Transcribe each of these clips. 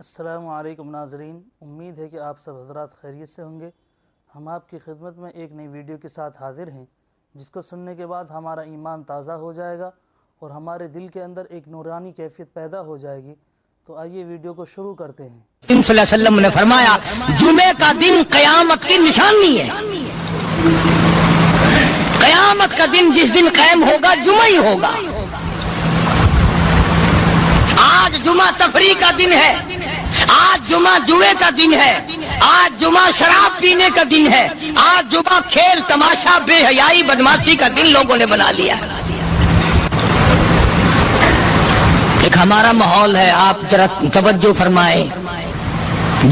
السلام علیکم ناظرین، امید ہے کہ آپ سب حضرات خیریت سے ہوں گے۔ ہم آپ کی خدمت میں ایک نئی ویڈیو کے ساتھ حاضر ہیں جس کو سننے کے بعد ہمارا ایمان تازہ ہو جائے گا اور ہمارے دل کے اندر ایک نورانی کیفیت پیدا ہو جائے گی۔ تو آئیے ویڈیو کو شروع کرتے ہیں۔ صلی اللہ علیہ وسلم نے فرمایا جمعے کا دن قیامت کی نشانی ہے۔ قیامت کا دن جس دن قائم ہوگا جمعہ ہی ہوگا۔ آج جمعہ تفریح کا دن ہے، آج جمعہ جوئے کا دن ہے، آج جمعہ شراب پینے کا دن ہے، آج جمعہ کھیل تماشا بے حیائی بدماشی کا دن لوگوں نے بنا لیا۔ ایک ہمارا ماحول ہے، آپ ذرا توجہ فرمائیں۔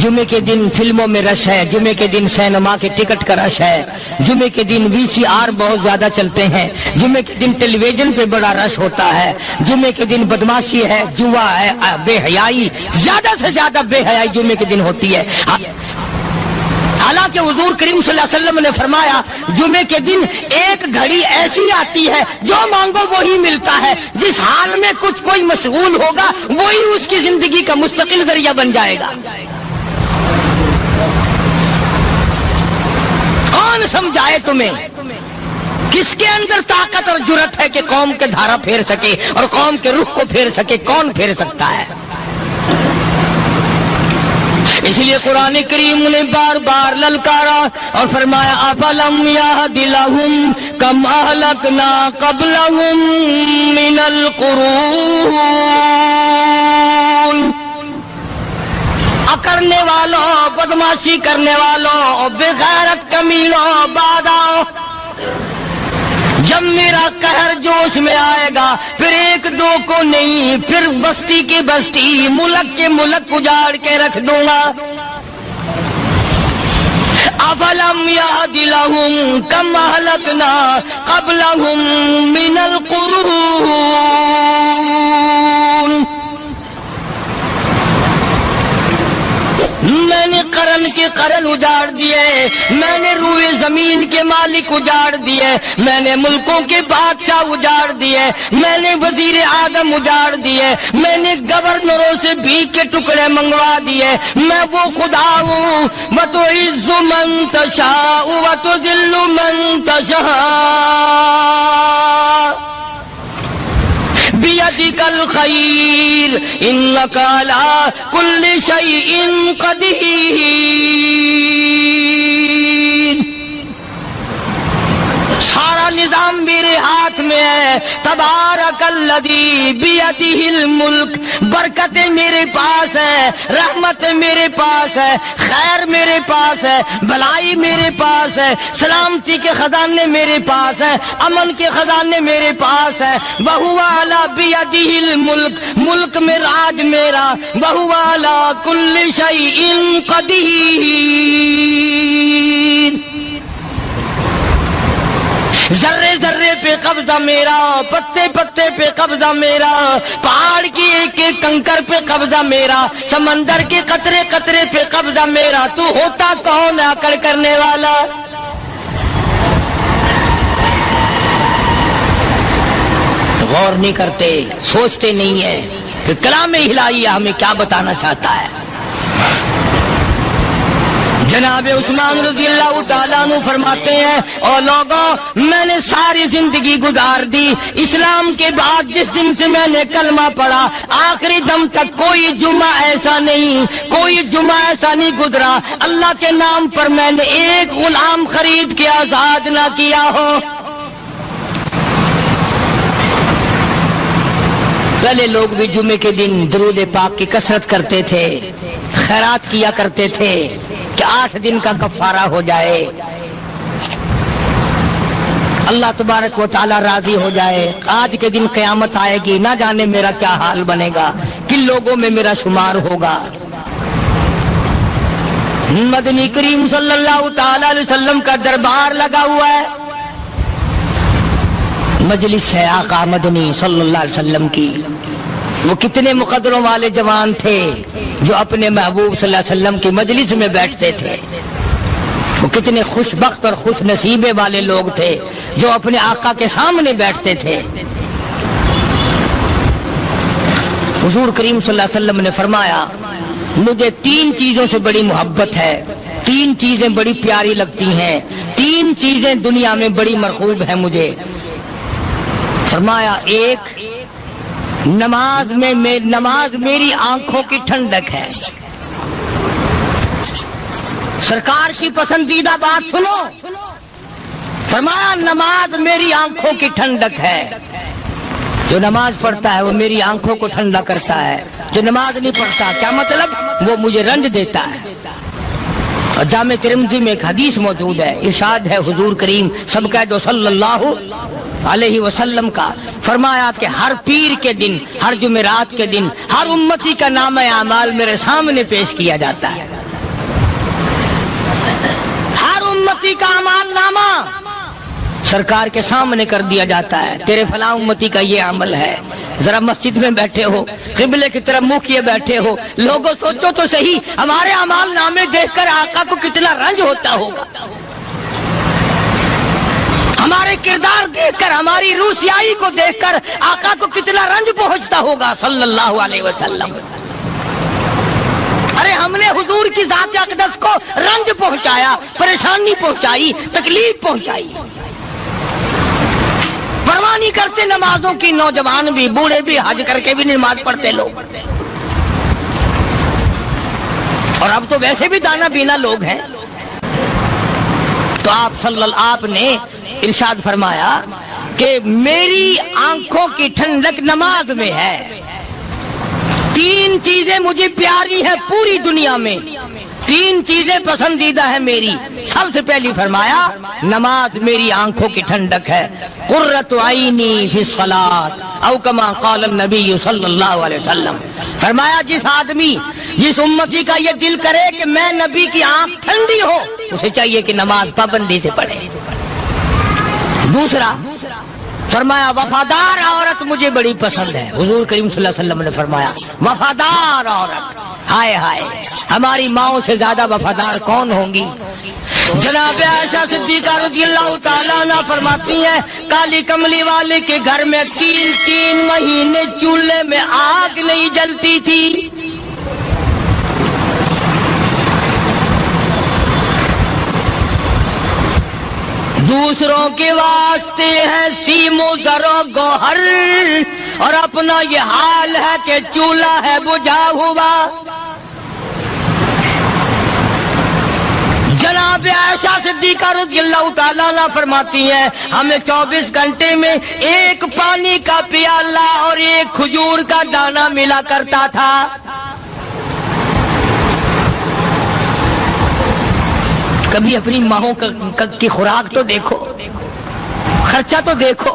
جمعے کے دن فلموں میں رش ہے، جمعے کے دن سینما کے ٹکٹ کا رش ہے، جمعے کے دن VCR بہت زیادہ چلتے ہیں، جمعے کے دن ٹیلی ویژن پہ بڑا رش ہوتا ہے، جمعے کے دن بدماشی ہے، جوا ہے، بے حیائی، زیادہ سے زیادہ بے حیائی جمعے کے دن ہوتی ہے۔ حالانکہ حضور کریم صلی اللہ علیہ وسلم نے فرمایا جمعے کے دن ایک گھڑی ایسی آتی ہے جو مانگو وہی ملتا ہے، جس حال میں کچھ کوئی مشغول ہوگا وہی اس کی زندگی کا مستقل ذریعہ بن جائے گا۔ کون سمجھائے تمہیں؟ کس کے اندر طاقت اور جرأت ہے کہ قوم کے دھارا پھیر سکے اور قوم کے رخ کو پھیر سکے؟ کون پھیر سکتا ہے؟ اس لیے قرآن کریم نے بار بار للکارا اور فرمایا افلم یہد لہم کم اہلکنا قبلہم من القرون، کرنے والوں، بدماشی کرنے والوں، بغیرت کمینوں، باداؤ، جب میرا قہر جوش میں آئے گا پھر ایک دو کو نہیں، پھر بستی کی بستی، ملک کے ملک اجاڑ کے رکھ دوں گا۔ افلم یہد لہم کم اہلکنا قبلہم من القرون، میں نے قرن کے قرن اجاڑ دیے، میں نے روئے زمین کے مالک اجاڑ دیے، میں نے ملکوں کے بادشاہ اجاڑ دیے، میں نے وزیر اعظم اجاڑ دیے، میں نے گورنروں سے بھیک کے ٹکڑے منگوا دیے۔ میں وہ خدا ہوں وتعز من تشاء وتذل من تشاء بیدک الخیر انک علی کل شیء قدیر۔ سارا نظام میرے ہاتھ میں ہے۔ تبارک الذی بیدہ الملک، برکتیں میرے پاس ہے، رحمت میرے پاس ہے، خیر میرے پاس ہے، بھلائی میرے پاس ہے، سلامتی کے خزانے میرے پاس ہے، امن کے خزانے میرے پاس ہے۔ وہو علی بیدہ الملک، ملک میں راج میرا، وہو علی کل شیء قدیر۔ ذرے ذرے پہ قبضہ میرا، پتے پتے پہ قبضہ میرا، پہاڑ کی ایک ایک کنکر پہ قبضہ میرا، سمندر کے قطرے قطرے پہ قبضہ میرا۔ تو ہوتا کون آکڑ کرنے والا؟ غور نہیں کرتے، سوچتے نہیں ہیں کہ کلام الہی ہمیں کیا بتانا چاہتا ہے۔ جناب عثمان رضی اللہ تعالیٰ عنہ فرماتے ہیں اور لوگوں، میں نے ساری زندگی گزار دی اسلام کے بعد، جس دن سے میں نے کلمہ پڑھا آخری دم تک کوئی جمعہ ایسا نہیں، کوئی جمعہ ایسا نہیں گزرا اللہ کے نام پر میں نے ایک غلام خرید کے آزاد نہ کیا ہو۔ پہلے لوگ بھی جمعے کے دن درود پاک کی کثرت کرتے تھے، خیرات کیا کرتے تھے کہ 8 دن کا کفارہ ہو جائے، اللہ تبارک و تعالی راضی ہو جائے۔ آج کے دن قیامت آئے گی، نہ جانے میرا کیا حال بنے گا، کن لوگوں میں میرا شمار ہوگا۔ مدنی کریم صلی اللہ تعالی علیہ وسلم کا دربار لگا ہوا ہے، مجلس ہے آقا مدنی صلی اللہ علیہ وسلم کی۔ وہ کتنے مقدروں والے جوان تھے جو اپنے محبوب صلی اللہ علیہ وسلم کی مجلس میں بیٹھتے تھے، وہ کتنے خوش بخت اور خوش نصیبے والے لوگ تھے جو اپنے آقا کے سامنے بیٹھتے تھے۔ حضور کریم صلی اللہ علیہ وسلم نے فرمایا مجھے 3 چیزوں سے بڑی محبت ہے، 3 چیزیں بڑی پیاری لگتی ہیں، 3 چیزیں دنیا میں بڑی مرغوب ہیں مجھے۔ فرمایا ایک، نماز میری آنکھوں کی ٹھنڈک ہے۔ سرکار کی پسندیدہ بات سنو، فرمایا نماز میری آنکھوں کی ٹھنڈک ہے۔ جو نماز پڑھتا ہے وہ میری آنکھوں کو ٹھنڈا کرتا ہے، جو نماز نہیں پڑھتا کیا مطلب؟ وہ مجھے رنج دیتا ہے۔ اور جامع ترمذی میں ایک حدیث موجود ہے، ارشاد ہے حضور کریم سب کہہ دو صلی اللہ علیہ وسلم کا، فرمایا کہ ہر پیر کے دن، ہر جمعرات کے دن ہر امتی کا نامہ اعمال میرے سامنے پیش کیا جاتا ہے۔ ہر امتی کا اعمال نامہ سرکار کے سامنے کر دیا جاتا ہے، تیرے فلاں امتی کا یہ عمل ہے۔ ذرا مسجد میں بیٹھے ہو، قبلے کی طرف منہ کیے بیٹھے ہو، لوگوں سوچو تو صحیح ہمارے اعمال نامے دیکھ کر آقا کو کتنا رنج ہوتا ہوگا، ہمارے کردار دیکھ کر، ہماری روسیائی کو دیکھ کر آقا کو کتنا رنج پہنچتا ہوگا صلی اللہ علیہ وسلم۔ ارے ہم نے حضور کی ذات اقدس کو رنج پہنچایا، پریشانی پہنچائی، تکلیف پہنچائی، پرواہ نہیں کرتے نمازوں کی، نوجوان بھی بوڑھے بھی حج کر کے بھی نماز پڑھتے لوگ، اور اب تو ویسے بھی دانا بینا لوگ ہیں۔ تو آپ نے ارشاد فرمایا کہ میری آنکھوں کی ٹھنڈک نماز میں ہے۔ 3 چیزیں مجھے پیاری ہیں پوری دنیا میں، 3 چیزیں پسندیدہ ہیں میری۔ سب سے پہلی فرمایا نماز میری آنکھوں کی ٹھنڈک ہے، قرۃ عینی فی الصلاۃ او کما قال النبی صلی اللہ علیہ وسلم۔ فرمایا جس آدمی، جس امتی کا یہ دل کرے کہ میں نبی کی آنکھ ٹھنڈی ہو، اسے چاہیے کہ نماز پابندی سے پڑھے۔ دوسرا فرمایا وفادار عورت مجھے بڑی پسند ہے۔ حضور کریم صلی اللہ علیہ وسلم نے فرمایا وفادار عورت، ہائے ہائے ہماری ماؤں سے زیادہ وفادار کون ہوں گی؟ جناب عائشہ صدیقہ رضی اللہ تعالیٰ عنہ فرماتی ہیں کالی کملی والے کے گھر میں 3 مہینے چولہے میں آگ نہیں جلتی تھی۔ دوسروں کے واسطے ہے سیم و زر و گوہر، اور اپنا یہ حال ہے کہ چولہا ہے بجھا ہوا۔ جناب عائشہ صدیقہ رضی اللہ تعالیٰ عنہ فرماتی ہیں ہمیں 24 گھنٹے میں 1 پانی کا پیالہ اور 1 کھجور کا دانہ ملا کرتا تھا۔ کبھی اپنی ماہوں کی خوراک تو دیکھو، خرچہ تو دیکھو،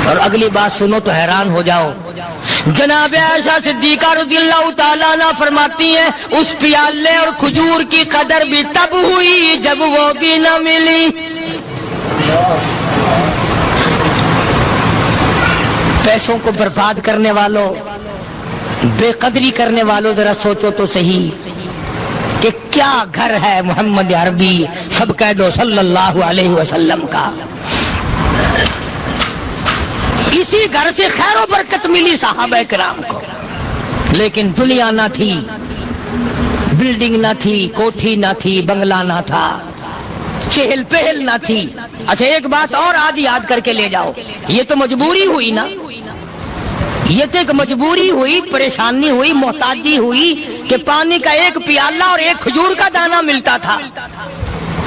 اور اگلی بات سنو تو حیران ہو جاؤ۔ جناب عائشہ صدیقہ رضی اللہ تعالیٰ عنہ فرماتی ہیں اس پیالے اور کھجور کی قدر بھی تب ہوئی جب وہ بھی نہ ملی۔ پیسوں کو برباد کرنے والوں، بے قدری کرنے والوں، ذرا سوچو تو صحیح کہ کیا گھر ہے محمد عربی سب کہہ دو صلی اللہ علیہ وسلم کا۔ اسی گھر سے خیر و برکت ملی صحابہ کرام کو، لیکن دنیا نہ تھی، بلڈنگ نہ تھی، کوٹھی نہ تھی، بنگلہ نہ تھا، چہل پہل نہ تھی۔ اچھا ایک بات اور آج یاد کر کے لے جاؤ، یہ تو مجبوری ہوئی نا، یہ تو ایک مجبوری ہوئی، پریشانی ہوئی، محتاجی ہوئی کہ پانی کا 1 پیالہ اور 1 کھجور کا دانہ ملتا تھا۔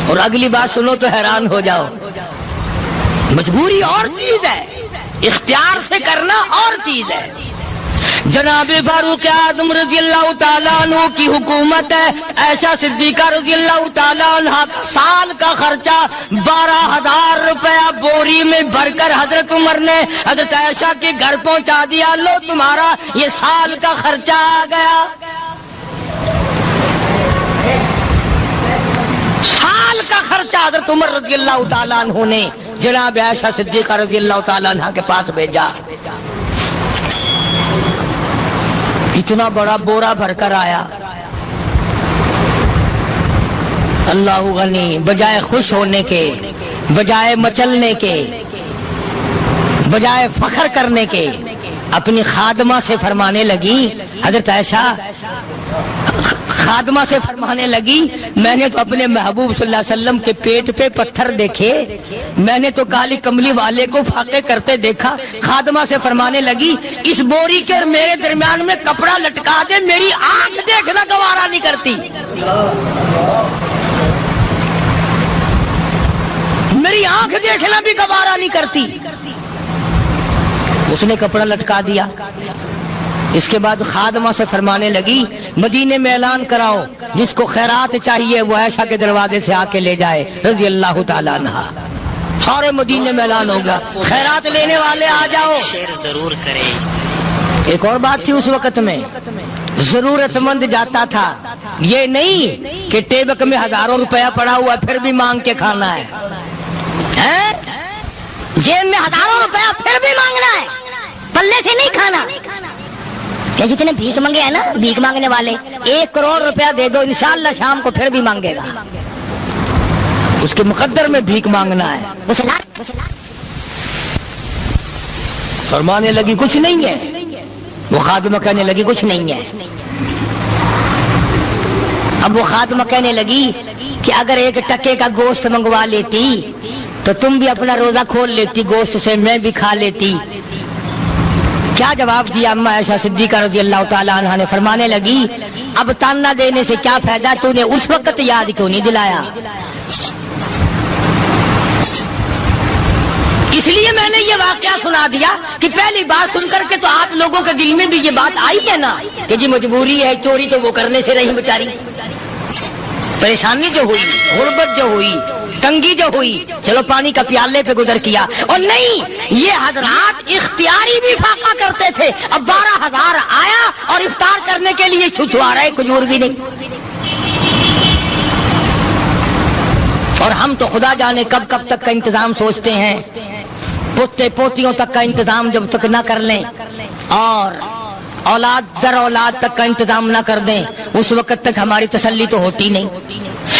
اور اگلی بات سنو تو حیران ہو جاؤ، مجبوری اور چیز ہے، اختیار سے کرنا اور چیز ہے۔ جناب فاروق اعظم رضی اللہ تعالیٰ عنہ کی حکومت ہے، عائشہ صدیقہ رضی اللہ تعالیٰ عنہ سال کا خرچہ 12,000 روپیہ بوری میں بھر کر حضرت عمر نے حضرت عائشہ کے گھر پہنچا دیا، لو تمہارا یہ سال کا خرچہ آ گیا۔ سال کا خرچہ حضرت عمر رضی اللہ تعالیٰ عنہ نے جناب عائشہ صدیقہ رضی اللہ تعالیٰ عنہ کے پاس بھیجا۔ اتنا بڑا بورا بھر کر آیا۔ اللہ غنی، بجائے خوش ہونے کے، بجائے مچلنے کے، بجائے فخر کرنے کے، اپنی خادمہ سے فرمانے لگی، حضرت عائشہ خادمہ سے فرمانے لگی، میں نے تو اپنے محبوب صلی اللہ علیہ وسلم کے پیٹ پہ پتھر دیکھے، میں نے تو کالی کملی والے کو فاقے کرتے دیکھا۔ خادمہ سے فرمانے لگی، اس بوری کے میرے درمیان میں کپڑا لٹکا دے، میری آنکھ دیکھنا گوارا نہیں کرتی، میری آنکھ دیکھنا بھی گوارا نہیں کرتی۔ اس نے کپڑا لٹکا دیا۔ اس کے بعد خادمہ سے فرمانے لگی، مدینے میں اعلان کراؤ، جس کو خیرات چاہیے وہ عائشہ کے دروازے سے آ کے لے جائے رضی اللہ تعالیٰ عنہ۔ سارے مدینے میں اعلان ہوگا، خیرات لینے والے آ جاؤ۔ شیئر ضرور کریں۔ ایک اور بات تھی اس وقت میں، ضرورت مند جاتا تھا، یہ نہیں کہ ٹیبک میں ہزاروں روپیہ پڑا ہوا پھر بھی مانگ کے کھانا ہے، جیب میں ہزاروں روپیہ پھر بھی مانگنا ہے، پلے سے نہیں کھانا۔ کہ جتنے بھیک مانگے ہیں نا، بھیک مانگنے والے، 1 کروڑ روپیہ دے دو انشاءاللہ شام کو پھر بھی مانگے گا، اس کے مقدر میں بھیک مانگنا ہے۔ فرمانے لگی کچھ نہیں ہے، وہ خادمہ کہنے لگی کچھ نہیں ہے۔ اب وہ خادمہ کہنے لگی کہ اگر 1 ٹکے کا گوشت منگوا لیتی تو تم بھی اپنا روزہ کھول لیتی، گوشت سے میں بھی کھا لیتی۔ کیا جواب دیا اما عائشہ صدیقہ رضی اللہ تعالیٰ عنہ نے؟ فرمانے لگی، اب تانا دینے سے کیا فائدہ، تو نے اس وقت یاد کیوں نہیں دلایا؟ اس لیے میں نے یہ واقعہ سنا دیا کہ پہلی بات سن کر کے تو آپ لوگوں کے دل میں بھی یہ بات آئی ہے نا کہ جی مجبوری ہے، چوری تو وہ کرنے سے رہی بیچاری، پریشانی جو ہوئی، غربت جو ہوئی، تنگی جو ہوئی، چلو پانی کا پیالے پہ گزر کیا۔ اور نہیں، یہ حضرات اختیاری بھی فاقہ کرتے تھے۔ اب 12,000 آیا اور افطار کرنے کے لیے چھچوا رہے، کھجور بھی نہیں۔ اور ہم تو خدا جانے کب کب تک کا انتظام سوچتے ہیں، پوتے پوتیوں تک کا انتظام جب تک نہ کر لیں اور اولاد در اولاد تک کا انتظام نہ کر دیں، اس وقت تک ہماری تسلی تو ہوتی نہیں۔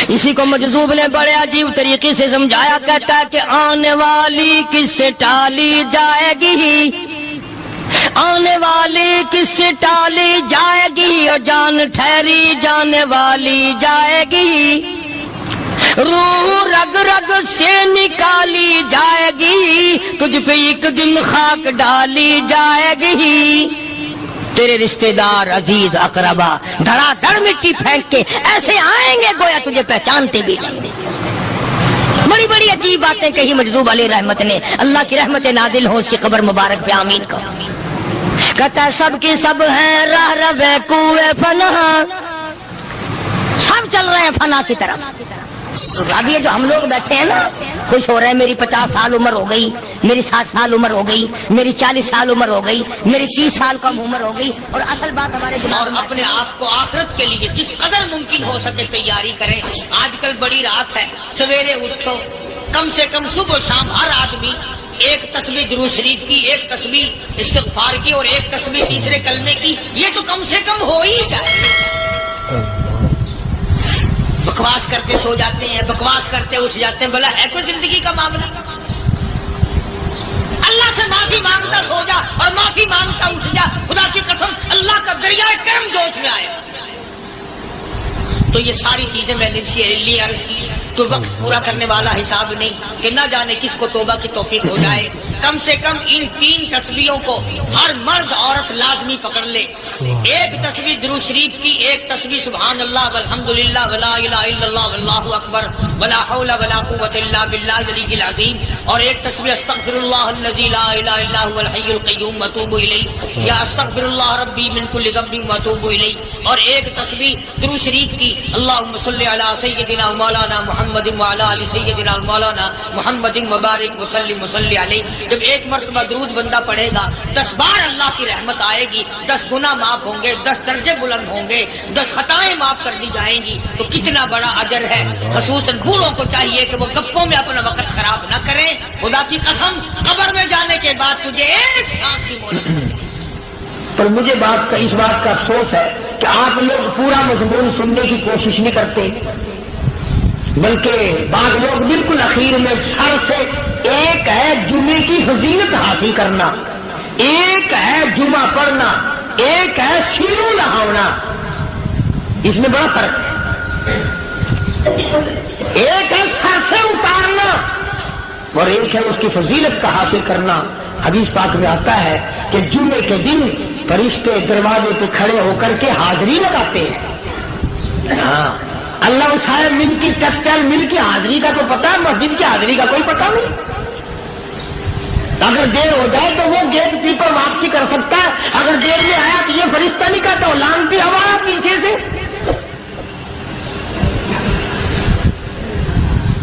اسی کو مجذوب نے بڑے عجیب طریقے سے سمجھایا، کہتا ہے کہ آنے والی کس سے ٹالی جائے گی، آنے والی کس سے ٹالی جائے گی، اور جان ٹھہری جانے والی جائے گی، روح رگ رگ سے نکالی جائے گی، تجھ پہ ایک دن خاک ڈالی جائے گی، تیرے رشتہ دار عزیز اقربا دھڑا دھڑ مٹی پھینک کے ایسے آئیں گے گویا تجھے پہچانتے بھی نہیں۔ بڑی بڑی عجیب باتیں کہی مجذوب علیہ رحمت نے، اللہ کی رحمت نازل ہو اس کی قبر مبارک پہ، آمین کو۔ کہتا ہے سب کی سب ہیں راہ روے کوئے فنا، سب چل رہے ہیں فنا کی طرف۔ اب یہ جو ہم لوگ بیٹھے ہیں نا، خوش ہو رہے ہیں، میری 50 سال عمر ہو گئی، میری 60 سال عمر ہو گئی، میری 40 سال عمر ہو گئی، میری 30 سال کم عمر ہو گئی، اور اصل بات ہمارے اور اپنے آپ کو آخرت کے لیے جس قدر ممکن ہو سکے تیاری کریں۔ آج کل بڑی رات ہے، سویرے اٹھو، کم سے کم صبح و شام ہر آدمی 1 تسبیح درود شریف کی، 1 تسبیح استغفار کی، اور 1 تسبیح تیسرے کلمے کی، یہ تو کم سے کم ہو ہی جائے۔ بکواس کرتے سو جاتے ہیں، بکواس کرتے اٹھ جاتے ہیں، بھلا ہے کوئی زندگی کا معاملہ؟ اللہ سے معافی مانگتا سو جا اور معافی مانگتا اٹھ جا، خدا کی قسم اللہ کا دریائے کرم جوش میں آئے۔ تو یہ ساری چیزیں میں نے لیے عرض کی، تو وقت پورا کرنے والا حساب نہیں کہ نہ جانے کس کو توبہ کی توفیق ہو جائے۔ کم سے کم ان 3 تسبیحوں کو ہر مرد عورت لازمی پکڑ لے۔ 1 تسبیح درود شریف کی، 1 تسبیح سبحان اللہ والحمدللہ ولا الہ الا اللہ واللہ اکبر ولا حول ولا قوۃ الا باللہ العلی العظیم، اور 1 تسبیح استغفر اللہ الذی لا الہ الا هو الحی القیوم واتوب الیہ، یا استغفر اللہ ربی من کل ذنب واتوب الیہ، اور 1 تسبیح درود شریف کی اللہم صلی علی سیدنا مولانا محمد وعلی آل سیدنا مولانا محمد مبارک وسلم وصلی علیہ۔ جب 1 مرتبہ درود بندہ پڑھے گا 10 بار اللہ کی رحمت آئے گی، 10 گناہ معاف ہوں گے، 10 درجے بلند ہوں گے، 10 خطائیں معاف کر دی جائیں گی، تو کتنا بڑا اجر ہے۔ خصوصاً بوڑھوں کو چاہیے کہ وہ گپوں میں اپنا وقت خراب نہ کریں۔ خدا کی قسم قبر میں جانے کے بعد تجھے 1 سانس کی مہلت۔ پر مجھے اس بات کا افسوس ہے کہ آپ لوگ پورا مضمون سننے کی کوشش نہیں کرتے، بلکہ بعض لوگ بالکل اخیر میں سر سے، ایک ہے جمعے کی فضیلت حاصل کرنا، ایک ہے جمعہ پڑھنا، ایک ہے سینوں نہاونا، اس میں بڑا فرق ہے۔ ایک ہے سر سے اتارنا اور ایک ہے اس کی فضیلت کا حاصل کرنا۔ حدیث پاک میں آتا ہے کہ جمعے کے دن فرشتے دروازے پہ کھڑے ہو کر کے حاضری لگاتے ہیں۔ ہاں، اللہ صاحب مل کی ٹیکسٹائل مل کی حاضری کا تو پتا ہے، مسجد کی حاضری کا کوئی پتا نہیں۔ اگر دیر ہو جائے تو وہ گیٹ کیپر واپسی کر سکتا ہے، اگر دیر میں آیا تو یہ فرشتہ نہیں کہتا، وہ لانتی ہوا پیچھے سے۔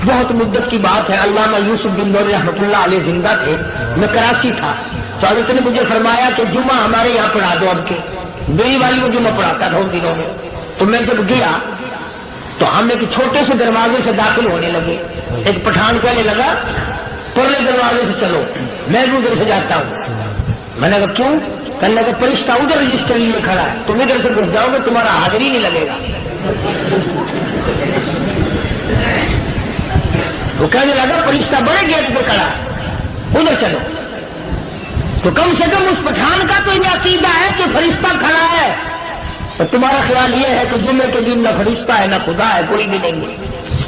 بہت مدت کی بات ہے، علامہ یوسف بن نور رحمۃ اللہ علیہ زندہ تھے، میں کراچی تھا، تو حضرت نے مجھے فرمایا کہ جمعہ ہمارے یہاں پڑھا دو اب کے۔ میری والی وہ جمعہ پڑھاتا تھا ان دنوں میں، تو میں جب گیا تو ہم ایک چھوٹے سے دروازے سے داخل ہونے لگے۔ ایک پٹھان کہنے لگا پرلے دروازے سے چلو، میں بھی ادھر سے جاتا ہوں۔ میں نے کہا کیوں؟ کہنے لگا فرشتہ ادھر رجسٹر لیے کھڑا ہے، تم ادھر سے گھس جاؤ گے تمہارا حاضری نہیں لگے گا۔ وہ کہنے لگا فرشتہ بڑے گیٹ پہ کھڑا ہے، ادھر چلو۔ تو کم سے کم اس پٹھان کا تو یہ عقیدہ ہے کہ فرشتہ کھڑا ہے، اور تمہارا خیال یہ ہے کہ جمعے کے دن نہ فرشتہ ہے نہ خدا ہے، کوئی بھی نہیں ہے۔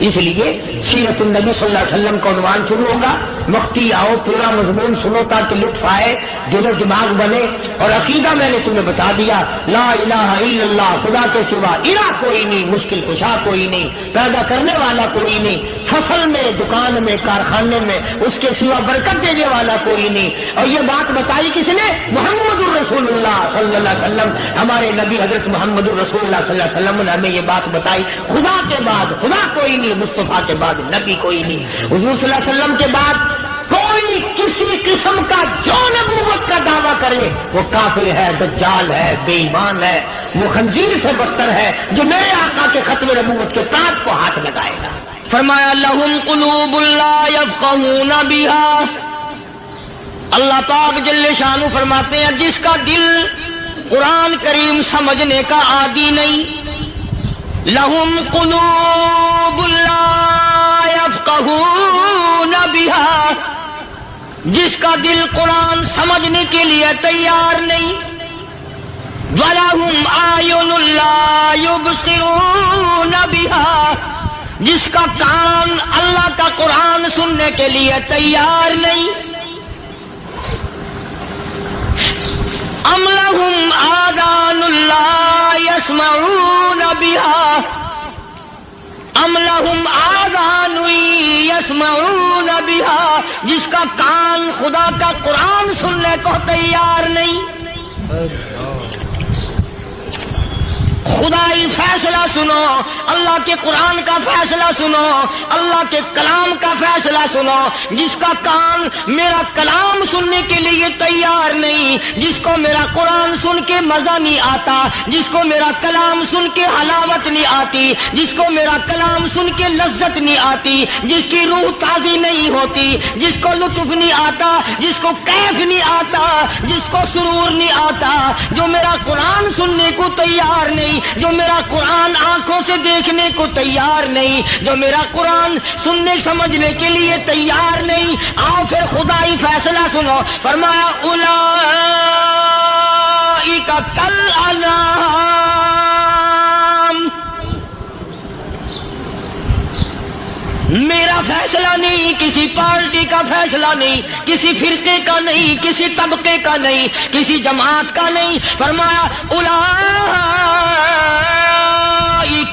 اس لیے سیرت النبی صلی اللہ علیہ وسلم کا عنوان شروع ہوگا، مفتی آؤ پورا مضمون سنو تاکہ لطف آئے، دل و دماغ بنے۔ اور عقیدہ میں نے تمہیں بتا دیا، لا الہ الا اللہ، خدا کے سوا الہ کوئی نہیں، مشکل کشا کوئی نہیں، پیدا کرنے والا کوئی نہیں، فصل میں، دکان میں، کارخانے میں اس کے سوا برکت دینے والا کوئی نہیں۔ اور یہ بات بتائی کس نے؟ محمد الرسول اللہ صلی اللہ علیہ وسلم، ہمارے نبی حضرت محمد الرسول اللہ صلی اللہ علیہ وسلم نے ہمیں یہ بات بتائی، خدا کے بعد خدا کوئی نہیں، مصطفیٰ کے بعد نبی کوئی نہیں، حضور صلی اللہ علیہ وسلم کے بعد کوئی کسی قسم کا جو نبوت کا دعویٰ کرے وہ کافر ہے، دجال ہے، بے ایمان ہے، وہ خنزیر سے بدتر ہے جو میرے آقا کے ختم نبوت کے تاج کو ہاتھ لگائے گا۔ فرمایا لہم قلوب لا یفقہون بہا، اللہ پاک جل شانہ فرماتے ہیں جس کا دل قرآن کریم سمجھنے کا عادی نہیں، لہم قلوب لا یفقہون بہا، جس کا دل قرآن سمجھنے کے لیے تیار نہیں، وَلَهُمْ أَعْيُنٌ لَا يُبْصِرُونَ بِهَا، جس کا کان اللہ کا قرآن سننے کے لیے تیار نہیں، أَمْ لَهُمْ آذَانٌ لَا يَسْمَعُونَ بِهَا، أَمْ لَهُمْ آذَانٌ يَسْمَعُونَ بِهَا، جس کا کان خدا کا قرآن سننے کو تیار نہیں۔ خدائی فیصلہ سنو، اللہ کے قرآن کا فیصلہ سنو، اللہ کے کلام کا فیصلہ سنو، جس کا کان میرا کلام سننے کے لیے تیار نہیں، جس کو میرا قرآن سن کے مزہ نہیں آتا، جس کو میرا کلام سن کے حلاوت نہیں آتی، جس کو میرا کلام سن کے لذت نہیں آتی، جس کی روح تازی نہیں ہوتی، جس کو لطف نہیں آتا، جس کو کیف نہیں آتا، جس کو سرور نہیں آتا، جو میرا قرآن سننے کو تیار نہیں، جو میرا قرآن آنکھوں سے دیکھنے کو تیار نہیں، جو میرا قرآن سننے سمجھنے کے لیے تیار نہیں، آؤ پھر خدائی فیصلہ سنو۔ فرمایا اولئک کالانعام، میرا فیصلہ نہیں، کسی پارٹی کا فیصلہ نہیں، کسی فرقے کا نہیں، کسی طبقے کا نہیں، کسی جماعت کا نہیں، فرمایا اولئک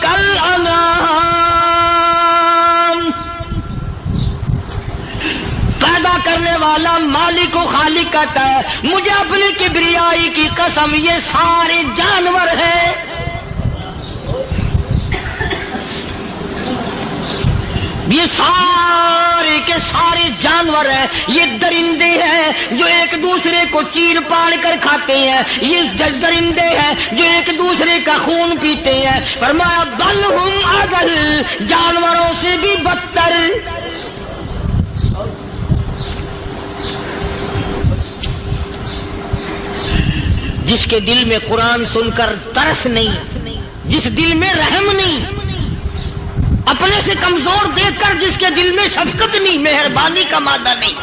الانعام، پیدا کرنے والا مالک و خالق کہتا ہے مجھے اپنی کبریائی کی قسم یہ سارے جانور ہیں، یہ سارے کے سارے جانور ہیں، یہ درندے ہیں جو ایک دوسرے کو چیر پاڑ کر کھاتے ہیں، یہ درندے ہیں جو ایک دوسرے کا خون پیتے ہیں، فرمایا بل ہم اضل، جانوروں سے بھی بدتر۔ جس کے دل میں قرآن سن کر ترس نہیں، جس دل میں رحم نہیں، اپنے سے کمزور دیکھ کر جس کے دل میں شفقت نہیں، مہربانی کا مادہ نہیں،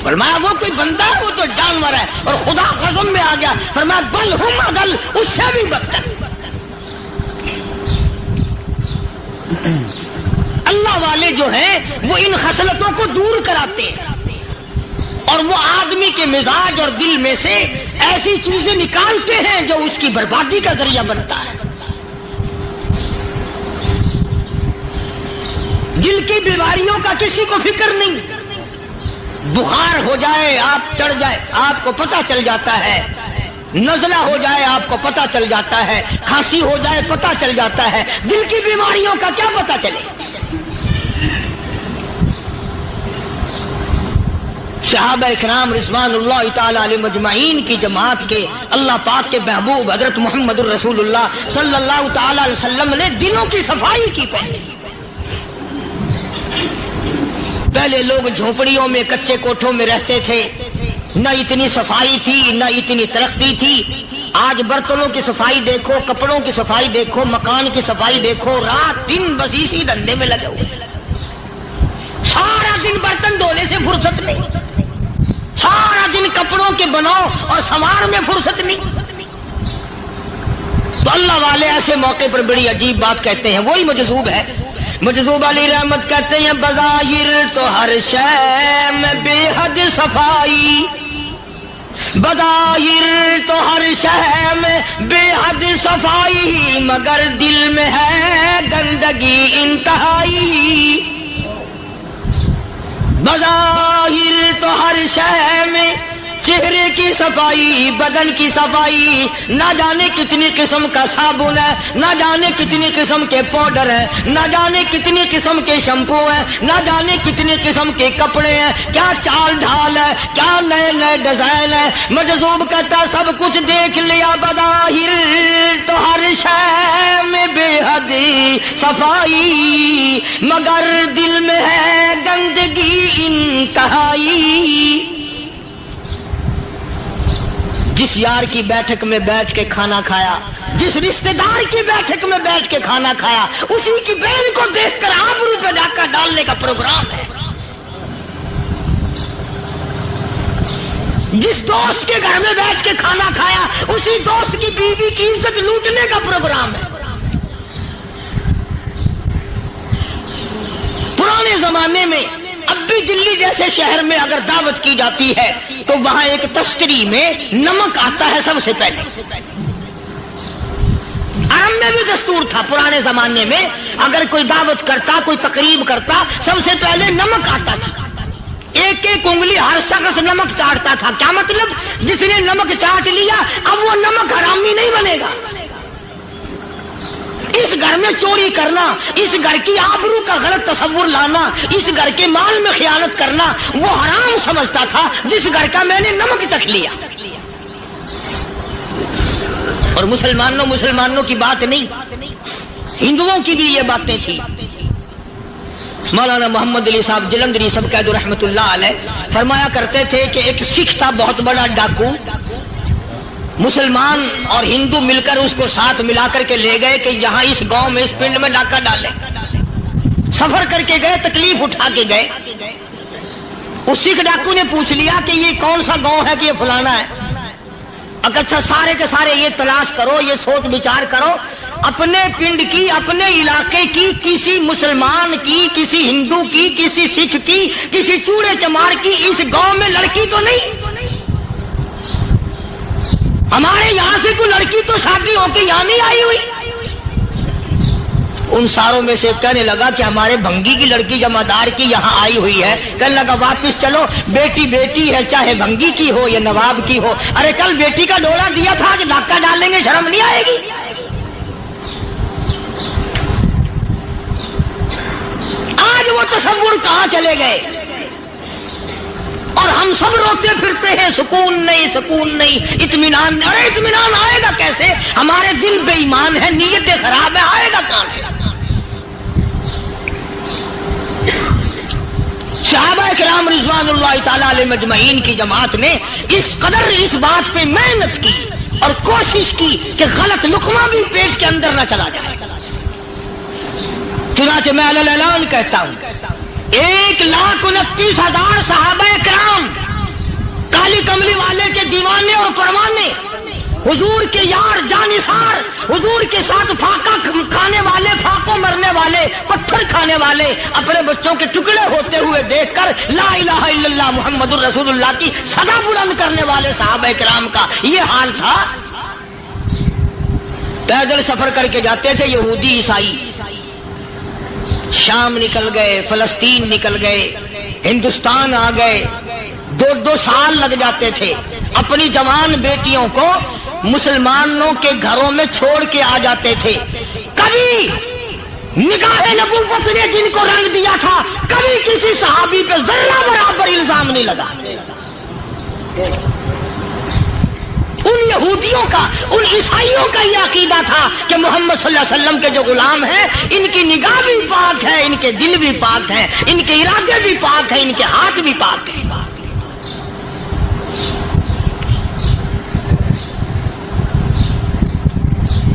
فرمایا وہ کوئی بندہ ہے، وہ تو جانور ہے. اور خدا قسم میں آ گیا، فرمایا بل ہم اضل، اس سے بھی بدتر. اللہ والے جو ہیں وہ ان خصلتوں کو دور کراتے ہیں، اور وہ آدمی کے مزاج اور دل میں سے ایسی چیزیں نکالتے ہیں جو اس کی بربادی کا ذریعہ بنتا ہے. دل کی بیماریوں کا کسی کو فکر نہیں. بخار ہو جائے، آپ چڑھ جائے، آپ کو پتہ چل جاتا ہے. نزلہ ہو جائے، آپ کو پتہ چل جاتا ہے. کھانسی ہو جائے، پتہ چل جاتا ہے. دل کی بیماریوں کا کیا پتہ چلے؟ صحابہ اکرام رضوان اللہ تعالی علیہ مجمعین کی جماعت کے اللہ پاک کے محبوب حضرت محمد الرسول اللہ صلی اللہ تعالی علیہ وسلم نے دلوں کی صفائی کی. پہلے لوگ جھونپڑیوں میں کچے کوٹھوں میں رہتے تھے، نہ اتنی صفائی تھی نہ اتنی ترقی تھی. آج برتنوں کی صفائی دیکھو، کپڑوں کی صفائی دیکھو، مکان کی صفائی دیکھو، رات دن بس اسی دھندے میں لگے ہوئے. سارا دن برتن دھونے سے فرصت نہیں، سارا دن کپڑوں کے بناؤ اور سنوار میں فرصت نہیں. تو اللہ والے ایسے موقع پر بڑی عجیب بات کہتے ہیں. وہی مجذوب ہے، مجذوب علی رحمت کہتے ہیں بظاہر تو ہر شے میں بے حد صفائی، بظاہر تو ہر شے میں بے حد صفائی، مگر دل میں ہے گندگی انتہائی. بظاہر تو ہر شے میں چہرے کی صفائی، بدن کی صفائی، نہ جانے کتنی قسم کا صابن ہے، نہ جانے کتنی قسم کے پاؤڈر ہیں، نہ جانے کتنی قسم کے شیمپو ہیں، نہ جانے کتنی قسم کے کپڑے ہیں، کیا چال ڈھال ہے، کیا نئے نئے ڈیزائن ہے. مجذوب کہتا سب کچھ دیکھ لیا، بظاہر تو ہر شے میں بے حد صفائی، مگر دل میں ہے گندگی انتہائی. جس یار کی بیٹھک میں بیٹھ کے کھانا کھایا، جس رشتہ دار کی بیٹھک میں بیٹھ کے کھانا کھایا، اسی کی بہن کو دیکھ کر آبرو پہ ڈاکہ ڈالنے کا پروگرام ہے. جس دوست کے گھر میں بیٹھ کے کھانا کھایا، اسی دوست کی بیوی کی عزت لوٹنے کا پروگرام ہے. پرانے زمانے میں اب بھی دلی جیسے شہر میں اگر دعوت کی جاتی ہے تو وہاں ایک تشتری میں نمک آتا ہے سب سے پہلے. عرب میں بھی دستور تھا پرانے زمانے میں، اگر کوئی دعوت کرتا، کوئی تقریب کرتا، سب سے پہلے نمک آتا تھا. ایک ایک انگلی ہر شخص نمک چاٹتا تھا. کیا مطلب؟ جس نے نمک چاٹ لیا اب وہ نمک حرامی نہیں بنے گا. اس گھر میں چوری کرنا، اس گھر کی آبرو کا غلط تصور لانا، اس گھر کے مال میں خیانت کرنا وہ حرام سمجھتا تھا جس گھر کا میں نے نمک چکھ لیا. اور مسلمانوں کی بات نہیں، ہندوؤں کی بھی یہ باتیں تھی. مولانا محمد علی صاحب جلندری سب قید رحمت اللہ علیہ فرمایا کرتے تھے کہ ایک سکھ تھا بہت بڑا ڈاکو، مسلمان اور ہندو مل کر اس کو ساتھ ملا کر کے لے گئے کہ یہاں اس گاؤں میں اس پنڈ میں ڈاکہ ڈالے. سفر کر کے گئے، تکلیف اٹھا کے گئے. اس سکھ ڈاکو نے پوچھ لیا کہ یہ کون سا گاؤں ہے کہ یہ فلانا ہے. اچھا سارے کے سارے یہ تلاش کرو، یہ سوچ بچار کرو، اپنے پنڈ کی، اپنے علاقے کی، کسی مسلمان کی، کسی ہندو کی، کسی سکھ کی، کسی چوڑے چمار کی اس گاؤں میں لڑکی تو نہیں؟ ہمارے یہاں سے کوئی لڑکی تو شادی ہو کے یہاں نہیں آئی ہوئی. ان ساروں میں سے کہنے لگا کہ ہمارے بھنگی کی لڑکی جمادار کی یہاں آئی ہوئی ہے. کہنے لگا واپس چلو، بیٹی بیٹی ہے چاہے بھنگی کی ہو یا نواب کی ہو. ارے کل بیٹی کا ڈولا دیا تھا، آج ڈاکہ ڈالیں گے، شرم نہیں آئے گی؟ آج وہ تصور کہاں چلے گئے؟ اور ہم سب روتے پھرتے ہیں سکون نہیں، سکون نہیں، اطمینان نہیں. ارے اطمینان آئے گا کیسے؟ ہمارے دل بے ایمان ہے، نیتیں خراب ہے، آئے گا کہاں سے؟ صحابہ کرام رضوان اللہ تعالی علیہ مجمعین کی جماعت نے اس قدر اس بات پہ محنت کی اور کوشش کی کہ غلط لقمہ بھی پیٹ کے اندر نہ چلا جائے. چنانچہ میں اعلان کہتا ہوں 1,29,000 صحابہ کرام کلی کملی والے کے دیوانے اور پروانے، حضور کے یار جانثار، حضور کے ساتھ فاقہ کھانے والے، فاقوں مرنے والے، پتھر کھانے والے، اپنے بچوں کے ٹکڑے ہوتے ہوئے دیکھ کر لا الہ الا اللہ محمد الرسول اللہ کی صدا بلند کرنے والے صحابہ کرام کا یہ حال تھا۔ پیدل سفر کر کے جاتے تھے یہودی عیسائی، شام نکل گئے، فلسطین نکل گئے، ہندوستان آ گئے، 2 سال لگ جاتے تھے، اپنی جوان بیٹیوں کو مسلمانوں کے گھروں میں چھوڑ کے آ جاتے تھے۔ کبھی نگاہ نبوت نے جن کو رنگ دیا تھا، کبھی کسی صحابی پہ ذرہ برابر الزام نہیں لگا۔ ان یہودیوں کا، ان عیسائیوں کا یہ عقیدہ تھا کہ محمد صلی اللہ علیہ وسلم کے جو غلام ہیں، ان کی نگاہ بھی پاک ہے، ان کے دل بھی پاک ہیں، ان کے ارادے بھی پاک ہیں، ان کے ہاتھ بھی پاک ہیں۔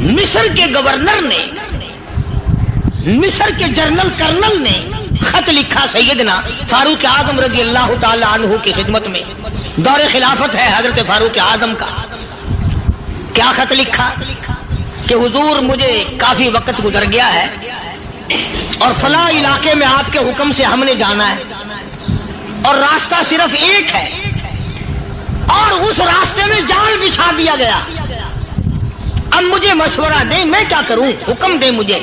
مصر کے گورنر نے، مصر کے جنرل کرنل نے خط لکھا سیدنا فاروق اعظم رضی اللہ تعالی عنہ کی خدمت میں، دور خلافت ہے حضرت فاروق اعظم کا۔ کیا خط لکھا کہ حضور مجھے کافی وقت گزر گیا ہے اور فلاں علاقے میں آپ کے حکم سے ہم نے جانا ہے اور راستہ صرف ایک ہے اور اس راستے میں جال بچھا دیا گیا، اب مجھے مشورہ دیں میں کیا کروں، حکم دیں مجھے۔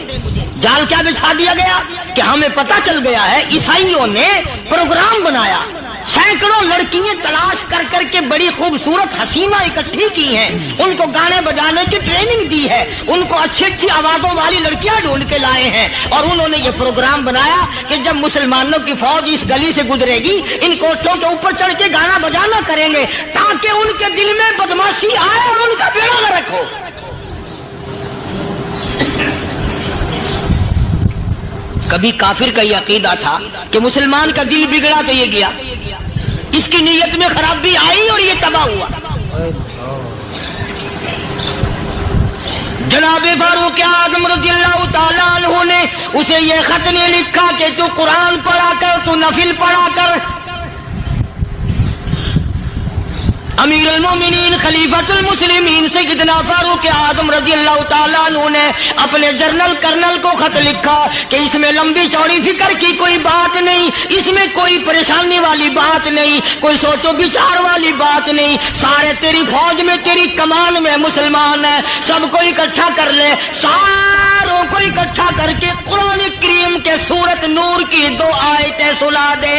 جال کیا بچھا دیا گیا کہ ہمیں پتہ چل گیا ہے عیسائیوں نے پروگرام بنایا، سینکڑوں لڑکیاں تلاش کر کر کے بڑی خوبصورت حسینہ اکٹھی کی ہیں، ان کو گانے بجانے کی ٹریننگ دی ہے، ان کو اچھی اچھی آوازوں والی لڑکیاں ڈھونڈ کے لائے ہیں، اور انہوں نے یہ پروگرام بنایا کہ جب مسلمانوں کی فوج اس گلی سے گزرے گی ان کوٹھوں کے اوپر چڑھ کے گانا بجانا کریں گے تاکہ ان کے دل میں بدماشی آئے اور ان کا بیڑا غرق ہو۔ کبھی کافر کا یہ عقیدہ تھا کہ مسلمان کا دل بگڑا تو یہ گیا، اس کی نیت میں خرابی آئی اور یہ تباہ ہوا۔ جناب فاروق اعظم رضی اللہ تعالیٰ عنہ نے اسے یہ خط نہیں لکھا کہ تو قرآن پڑھا کر، تو نفل پڑھا کر۔ امیر المومنین خلیفۃ المسلمین سیدنا فاروق اعظم رضی اللہ تعالیٰ عنہ نے اپنے جنرل کرنل کو خط لکھا کہ اس میں لمبی چوڑی فکر کی کوئی بات نہیں، اس میں کوئی پریشانی والی بات نہیں، کوئی سوچ و بچار والی بات نہیں، سارے تیری فوج میں، تیری کمان میں مسلمان ہیں، سب کو اکٹھا کر لے، ساروں کو اکٹھا کر کے قرآن کریم کے سورت نور کی 2 آیتیں سنا دے۔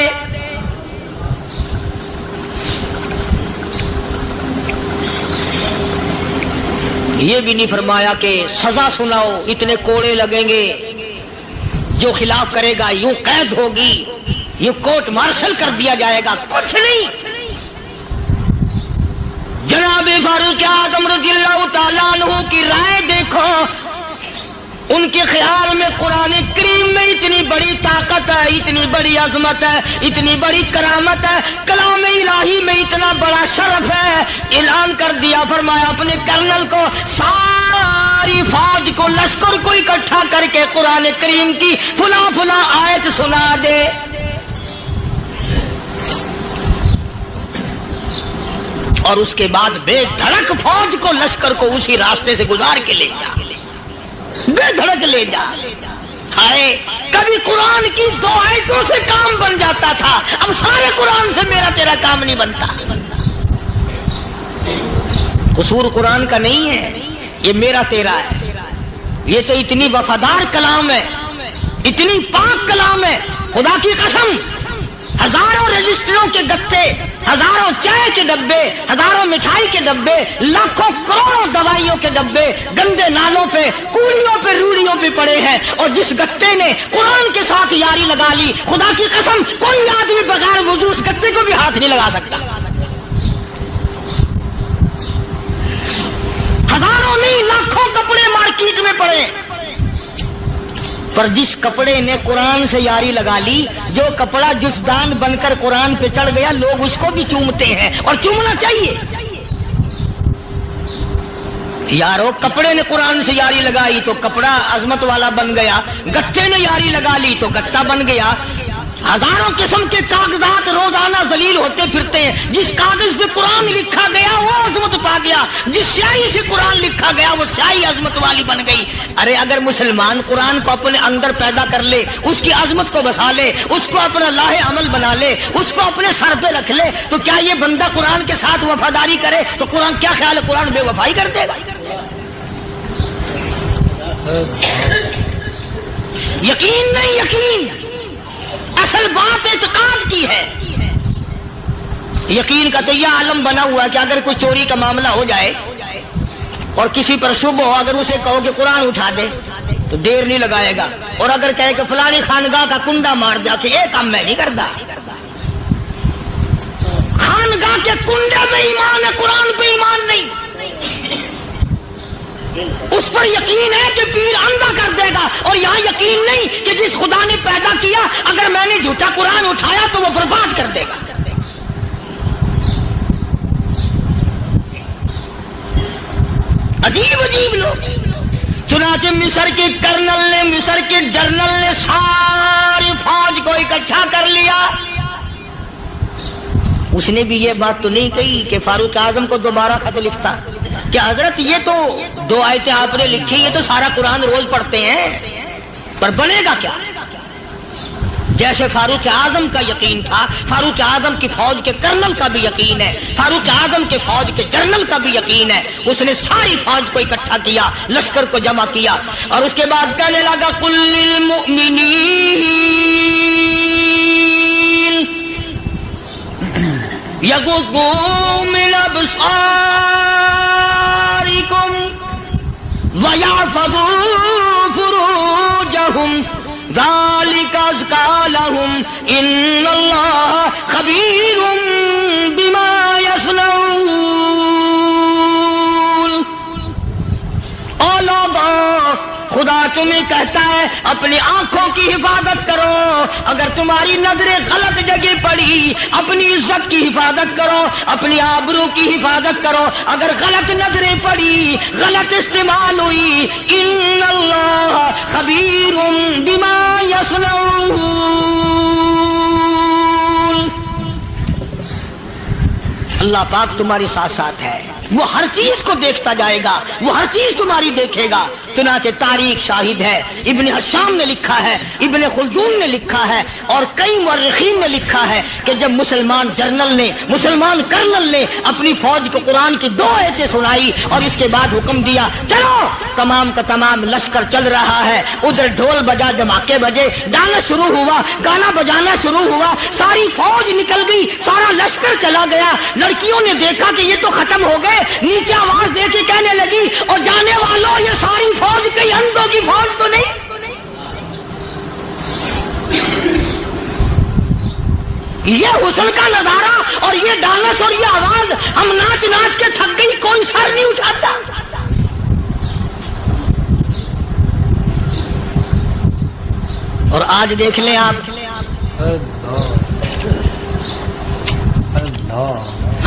یہ بھی نہیں فرمایا کہ سزا سناؤ، اتنے کوڑے لگیں گے، جو خلاف کرے گا یوں قید ہوگی، یہ کورٹ مارشل کر دیا جائے گا، کچھ نہیں۔ جناب فاروق اعظم رضی اللہ تعالیٰ عنہ کی رائے دیکھو، ان کے خیال میں قرآن کریم میں اتنی بڑی طاقت ہے، اتنی بڑی عظمت ہے، اتنی بڑی کرامت ہے، کلام الہی میں اتنا بڑا شرف ہے۔ اعلان کر دیا، فرمایا اپنے کرنل کو ساری فوج کو، لشکر کو اکٹھا کر کے قرآن کریم کی فلاں فلاں آیت سنا دے۔ اور اس کے بعد بے دھڑک فوج کو، لشکر کو اسی راستے سے گزار کے لے جا، بے دھڑک لے جا۔ ہائے کبھی قرآن کی 2 آیتوں سے کام بن جاتا تھا، اب سارے قرآن سے میرا تیرا کام نہیں بنتا۔ قصور قرآن کا نہیں ہے، یہ میرا تیرا ہے۔ یہ تو اتنی وفادار کلام ہے، اتنی پاک کلام ہے، خدا کی قسم ہزاروں رجسٹروں کے گتے، ہزاروں چائے کے ڈبے، ہزاروں مٹھائی کے ڈبے، لاکھوں کروڑوں دوائیوں کے ڈبے گندے نالوں پہ، کوڑیوں پہ، روڑیوں پہ پڑے ہیں، اور جس گتے نے قرآن کے ساتھ یاری لگا لی، خدا کی قسم کوئی آدمی بغیر وضو اس گتے کو بھی ہاتھ نہیں لگا سکتا۔ ہزاروں نہیں، لاکھوں کپڑے مارکیٹ میں پڑے، پر جس کپڑے نے قرآن سے یاری لگا لی، جو کپڑا جسدان بن کر قرآن پہ چڑھ گیا، لوگ اس کو بھی چومتے ہیں، اور چومنا چاہیے۔ یارو کپڑے نے قرآن سے یاری لگائی تو کپڑا عظمت والا بن گیا، گتے نے یاری لگا لی تو گتا بن گیا۔ ہزاروں قسم کے کاغذات روزانہ ذلیل ہوتے پھرتے ہیں. جس کاغذ پہ قرآن لکھا گیا وہ عظمت پا گیا, جس سیاہی سے قرآن لکھا گیا وہ سیاہی عظمت والی بن گئی. ارے اگر مسلمان قرآن کو اپنے اندر پیدا کر لے, اس کی عظمت کو بسا لے, اس کو اپنا لاہ عمل بنا لے, اس کو اپنے سر پہ رکھ لے, تو کیا یہ بندہ قرآن کے ساتھ وفاداری کرے تو قرآن کیا خیال ہے قرآن بے وفائی کر دے گا؟ یقین نہیں, یقین اصل بات اعتقاد کی ہے. یقین کا تو یہ عالم بنا ہوا ہے کہ اگر کوئی چوری کا معاملہ ہو جائے اور کسی پر شبہ ہو, اگر اسے کہو کہ قرآن اٹھا دے تو دیر نہیں لگائے گا, اور اگر کہے کہ فلانی خانگاہ کا کنڈا مار دیا کہ یہ کام میں نہیں کرتا. خانگاہ کے کنڈے پہ ایمان ہے, قرآن پہ ایمان نہیں. اس پر یقین ہے کہ پیر اندھا کر دے گا, اور یہاں یقین نہیں کہ جس خدا نے پیدا کیا اگر میں نے جھوٹا قرآن اٹھایا تو وہ برباد کر دے گا. عجیب عجیب لوگ. چنانچہ مصر کے کرنل نے, مصر کے جنرل نے ساری فوج کو اکٹھا کر لیا. اس نے بھی یہ بات تو نہیں کہی کہ فاروق اعظم کو دوبارہ خط لکھتا کہ حضرت یہ تو 2 آیتیں آپ نے لکھی, یہ تو سارا قرآن روز پڑھتے ہیں, پر بنے گا کیا؟ جیسے فاروق اعظم کا یقین تھا, فاروق اعظم کی فوج کے کرنل کا بھی یقین ہے, فاروق اعظم کے فوج کے جنرل کا بھی یقین ہے. اس نے ساری فوج کو اکٹھا کیا, لشکر کو جمع کیا, اور اس کے بعد کہنے لگا قل للمؤمنین یغضوا من ابصارکم ویحفظوا فروجہم ذالک ازکی لہم ان اللہ خبیر بما یصنعون. او لوگو, خدا تمہیں کہتا ہے اپنی آنکھوں کی حفاظت کرو. اگر تمہاری نظریں غلط جگہ پڑی, اپنی عزت کی حفاظت کرو, اپنی آبرو کی حفاظت کرو. اگر غلط نظریں پڑی, غلط استعمال ہوئی, ان اللہ خبیر بما یصنعون. اللہ پاک تمہارے ساتھ ساتھ ہے, وہ ہر چیز کو دیکھتا جائے گا, وہ ہر چیز تمہاری دیکھے گا. چنانچہ تاریخ شاہد ہے, ابن حشام نے لکھا ہے, ابن خلدون نے لکھا ہے, اور کئی مورخین نے لکھا ہے کہ جب مسلمان جنرل نے, مسلمان کرنل نے اپنی فوج کو قرآن کی 2 آیتیں سنائی اور اس کے بعد حکم دیا چلو, تمام کا تمام لشکر چل رہا ہے. ادھر ڈھول بجا, دھماکے بجے, گانا شروع ہوا, گانا بجانا شروع ہوا, ساری فوج نکل گئی, سارا لشکر چلا گیا. لڑکیوں نے دیکھا کہ یہ تو ختم ہو گئے, نیچے آواز دے کے کہنے لگی اور جانے والوں یہ ساری فوج کئی اندھوں کی فوج تو نہیں. یہ حسن کا نظارہ اور یہ ڈانس اور یہ آواز, ہم ناچ ناچ کے تھک گئی, کوئی سر نہیں اٹھاتا. اور آج دیکھ لیں آپ,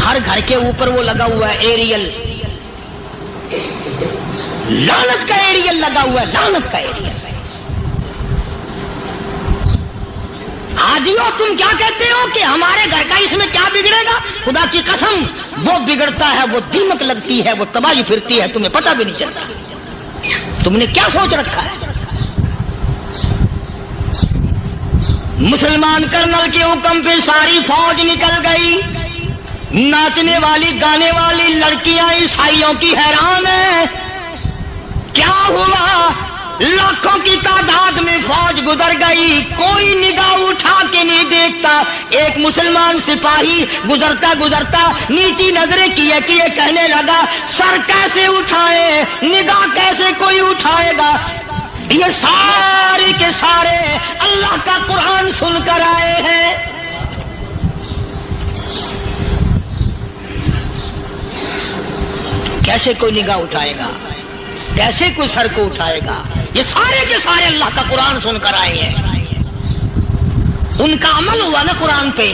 ہر گھر کے اوپر وہ لگا ہوا ہے ایریل, لعنت کا ایریل لگا ہوا ہے, لعنت کا ایریل. حاجیو تم کیا کہتے ہو کہ ہمارے گھر کا اس میں کیا بگڑے گا؟ خدا کی قسم وہ بگڑتا ہے, وہ دیمک لگتی ہے, وہ تباہی پھرتی ہے, تمہیں پتہ بھی نہیں چلتا. تم نے کیا سوچ رکھا ہے؟ مسلمان کرنل کے حکم پہ ساری فوج نکل گئی. ناچنے والی گانے والی لڑکیاں عیسائیوں کی حیران ہیں. کیا ہوا؟ لاکھوں کی تعداد میں فوج گزر گئی, کوئی نگاہ اٹھا کے نہیں دیکھتا. ایک مسلمان سپاہی گزرتا گزرتا نیچی نظریں کیے کہنے لگا سر کیسے اٹھائے, نگاہ کیسے کوئی اٹھائے گا؟ یہ سارے کے سارے اللہ کا قرآن سن کر آئے ہیں. کیسے کوئی نگاہ اٹھائے گا, کیسے کوئی سر کو اٹھائے گا؟ یہ سارے کے سارے اللہ کا قرآن سن کر آئے ہیں. ان کا عمل ہوا نا قرآن پہ,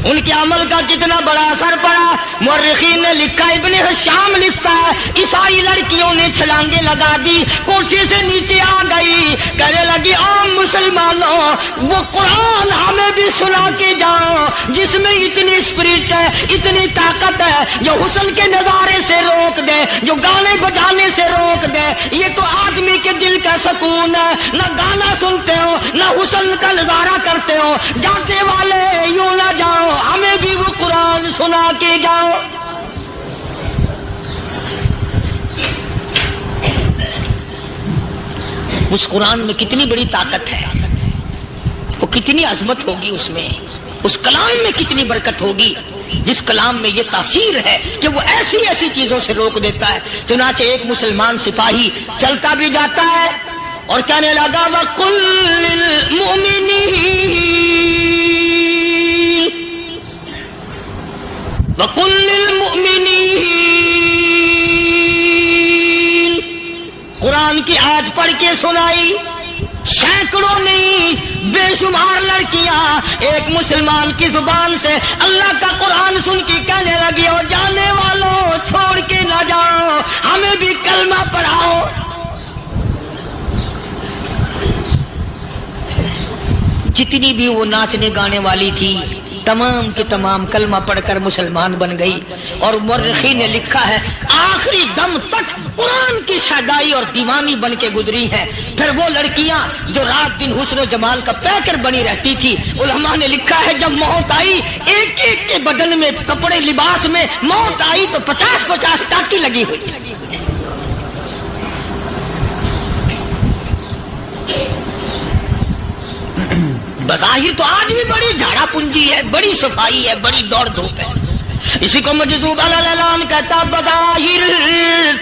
ان کے عمل کا کتنا بڑا اثر پڑا۔ مورخین نے لکھا، ابن حشام لکھتا ہے، عیسائی لڑکیوں نے چھلانگیں لگا دی، کوٹھی سے نیچے آ گئی، کہنے لگی عام مسلمانوں وہ قرآن ہمیں بھی سنا کے جاؤ جس میں اتنی اسپرٹ ہے، اتنی طاقت ہے، جو حسن کے نظارے سے روک دے، جو گانے بجانے سے روک دے۔ یہ تو آدمی کے دل کا سکون ہے، نہ گانا سنتے ہو نہ حسن کا نظارہ کرتے ہو، جاتے والے یوں نہ جاؤ، ہمیں بھی وہ قرآن سنا کے جاؤ۔ اس قرآن میں کتنی بڑی طاقت ہے، وہ کتنی عظمت ہوگی اس میں، اس کلام میں کتنی برکت ہوگی، جس کلام میں یہ تاثیر ہے کہ وہ ایسی ایسی چیزوں سے روک دیتا ہے۔ چنانچہ ایک مسلمان سپاہی چلتا بھی جاتا ہے اور کہنے لگا وَقُلْ لِلْمُؤْمِنِينَ وَقُلْ لِلْمُؤْمِنِينَ، قرآن کی آیت پڑھ کے سنائی، سینکڑوں نہیں بے شمار لڑکیاں ایک مسلمان کی زبان سے اللہ کا قرآن سن کے کہنے لگی، اور جانے والوں چھوڑ کے نہ جاؤ، ہمیں بھی کلمہ پڑھاؤ۔ جتنی بھی وہ ناچنے گانے والی تھی تمام کی تمام کلمہ پڑھ کر مسلمان بن گئی، اور مورخین نے لکھا ہے آخری دم تک قرآن کی شیدائی اور دیوانی بن کے گزری ہے۔ پھر وہ لڑکیاں جو رات دن حسن و جمال کا پیکر بنی رہتی تھی، علماء نے لکھا ہے جب موت آئی ایک ایک کے بدن میں کپڑے لباس میں موت آئی تو 50-50 ٹاکی لگی ہوئی تھی۔ بظاہر تو آج بھی بڑی جھاڑا پنجی ہے، بڑی صفائی ہے، بڑی دوڑ دھوپ ہے۔ اسی کو مجذوب الالان کہتا، بظاہر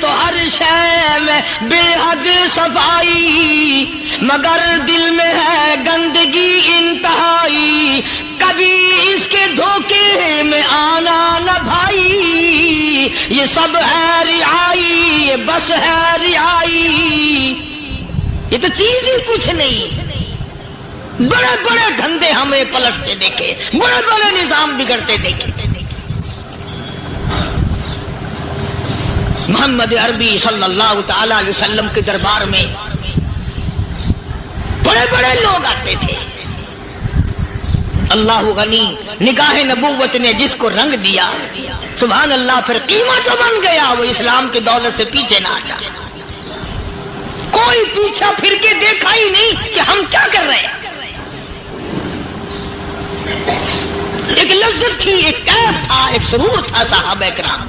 تو ہر شے میں بے حد صفائی، مگر دل میں ہے گندگی انتہائی، کبھی اس کے دھوکے میں آنا نہ بھائی، یہ سب ہے رعائی، یہ بس ہے رعائی، یہ تو چیز ہی کچھ نہیں۔ بڑے بڑے دھندے ہمیں پلٹتے دیکھے، بڑے بڑے نظام بگڑتے دیکھے۔ محمد عربی صلی اللہ تعالی علیہ وسلم کے دربار میں بڑے بڑے لوگ آتے تھے۔ اللہ غنی، نگاہ نبوت نے جس کو رنگ دیا سبحان اللہ، پھر قیمت تو بن گیا، وہ اسلام کی دولت سے پیچھے نہ ہٹا۔ کوئی پیچھا پھر کے دیکھا ہی نہیں کہ ہم کیا کر رہے ہیں۔ ایک لذت تھی، ایک کیف تھا، ایک سرور تھا صحابہ کرام۔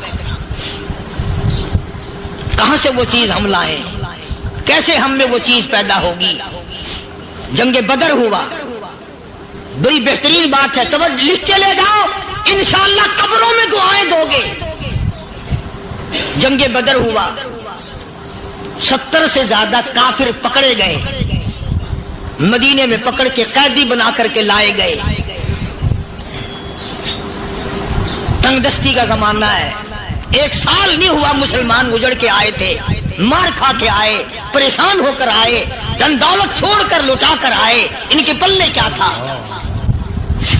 کہاں سے وہ چیز ہم لائیں، کیسے ہم میں وہ چیز پیدا ہوگی؟ جنگ بدر ہوا، بڑی بہترین بات ہے، توجہ لکھ کے لے جاؤ، انشاءاللہ قبروں میں دعائیں دو گے۔ جنگ بدر ہوا، 70 سے زیادہ کافر پکڑے گئے، مدینے میں پکڑ کے قیدی بنا کر کے لائے گئے۔ تنگ دستی کا زمانہ ہے، 1 سال نہیں ہوا مسلمان گزر کے آئے تھے، مار کھا کے آئے، پریشان ہو کر آئے، دن دولت چھوڑ کر لٹا کر آئے، ان کے پلے کیا تھا؟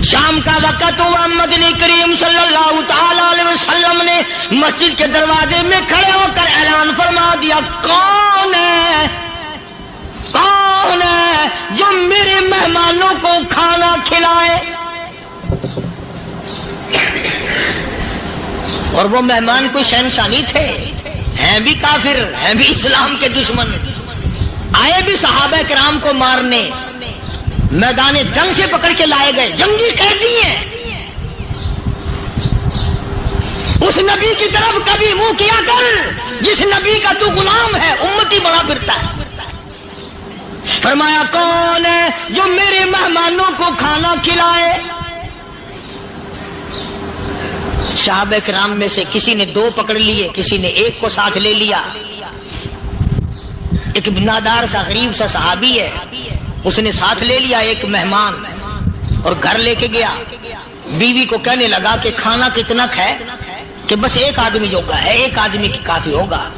شام کا وقت ہوا، مدنی کریم صلی اللہ تعالی علیہ وسلم نے مسجد کے دروازے میں کھڑے ہو کر اعلان فرما دیا، کون ہے جو میرے مہمانوں کو کھانا کھلائے؟ اور وہ مہمان کوئی شہنشاہ تھے، ہیں بھی کافر، ہیں بھی اسلام کے دشمن، آئے بھی صحابہ کرام کو مارنے، میدان جنگ سے پکڑ کے لائے گئے، جنگی قیدی ہیں۔ اس نبی کی طرف کبھی منہ کیا کر جس نبی کا تو غلام ہے، امتی بڑا پھرتا ہے۔ فرمایا کون ہے جو میرے مہمانوں کو کھانا کھلائے؟ صحابہ کرام میں سے کسی نے 2 پکڑ لیے، کسی نے 1 کو ساتھ لے لیا۔ ایک بنادار سا غریب سا صحابی ہے، اس نے ساتھ لے لیا ایک مہمان اور گھر لے کے گیا۔ بیوی کو کہنے لگا کہ کھانا کتنا ہے کہ بس 1 آدمی جو کا ہے 1 آدمی کی کافی ہوگا۔